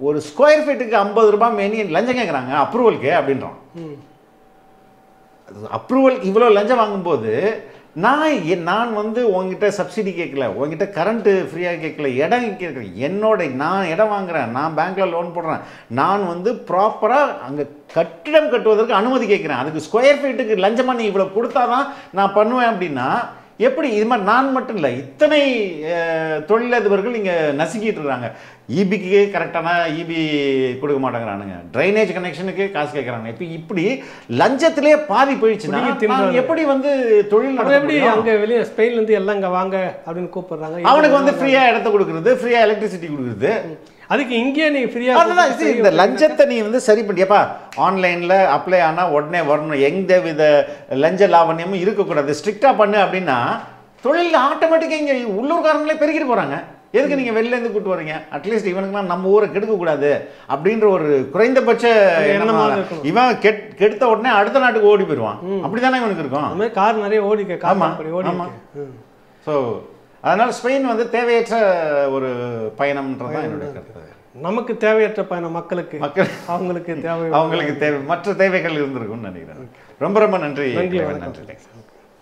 ஒரு ஸ்கொயர் ஃபீட்டுக்கு 50 ரூபாய் மேனி லஞ்சம் கேட்குறாங்க அப்ரூவலுக்கு அப்படின்றான். அப்ரூவல் இவ்வளோ லஞ்சம் வாங்கும்போது நான் வந்து உங்ககிட்ட சப்சிடி கேட்கல, உங்ககிட்ட கரண்ட்டு ஃப்ரீயாக கேட்கல, இடம் கேட்குறேன். நான் இடம் வாங்குகிறேன், நான் பேங்க்கில் லோன் போடுறேன், நான் வந்து ப்ராப்பராக அங்கே கட்டிடம் கட்டுவதற்கு அனுமதி கேட்குறேன். அதுக்கு ஸ்கொயர் ஃபீட்டுக்கு லஞ்சமாக நீ இவ்வளோ கொடுத்தா தான் நான் பண்ணுவேன் அப்படின்னா எப்படி? இது மாதிரி நான் மட்டும் இல்லை, இத்தனை தொழிலதிபர்கள் இங்கே நசுக்கிட்டு இருக்காங்க. இபிக்கு கரெக்டான இபி கொடுக்க மாட்டேங்கிறானுங்க, ட்ரைனேஜ் கனெக்ஷனுக்கு காசு கேட்குறாங்க. இப்போ இப்படி லஞ்சத்திலே பாதி போயிடுச்சுன்னா எப்படி வந்து தொழில் எப்படி அங்கே வெளியே ஸ்பெயின்லேருந்து எல்லாம் இங்கே வாங்க அப்படின்னு கூப்பிடுறாங்க. அவனுக்கு வந்து ஃப்ரீயாக இடத்த கொடுக்குறது, ஃப்ரீயாக எலக்ட்ரிசிட்டி கொடுக்குறது. அதுக்கு இங்கேயே நீங்க ஃப்ரீயா அதுதான் இந்த லஞ்சத்தை நீ வந்து சரி பண்ணியப்பா ஆன்லைன்ல அப்ளை ஆனா உடனே வரணும், எந்த வித லஞ்ச லாவண்யமும் இருக்கக்கூடாது, ஸ்ட்ரிக்டா பண்ணு அப்படின்னா தொழில் ஆட்டோமேட்டிக்கா இங்க உள்ளூர்காரங்களே பெருகிட்டு போறாங்க. எதுக்கு நீங்க வெளில இருந்து கூட்டு வரீங்க? அட்லீஸ்ட் இவனுக்குலாம் நம்ம ஊரை கெடுக்க கூடாது அப்படின்ற ஒரு குறைந்தபட்ச இவன் கெடுத்த உடனே அடுத்த நாட்டுக்கு ஓடி போயிடுவான். அப்படிதானே இவனுக்கு இருக்கும். கார் நிறைய ஓடி. ஸோ அதனால ஸ்பெயின் வந்து தேவையற்ற ஒரு பயணம்ன்றதான் என்னுடைய கருத்து. நமக்கு தேவையற்ற பயணம், மக்களுக்கு அவங்களுக்கு தேவை மற்ற தேவைகள் இருந்திருக்கும்னு நினைக்கிறேன். ரொம்ப ரொம்ப நன்றி.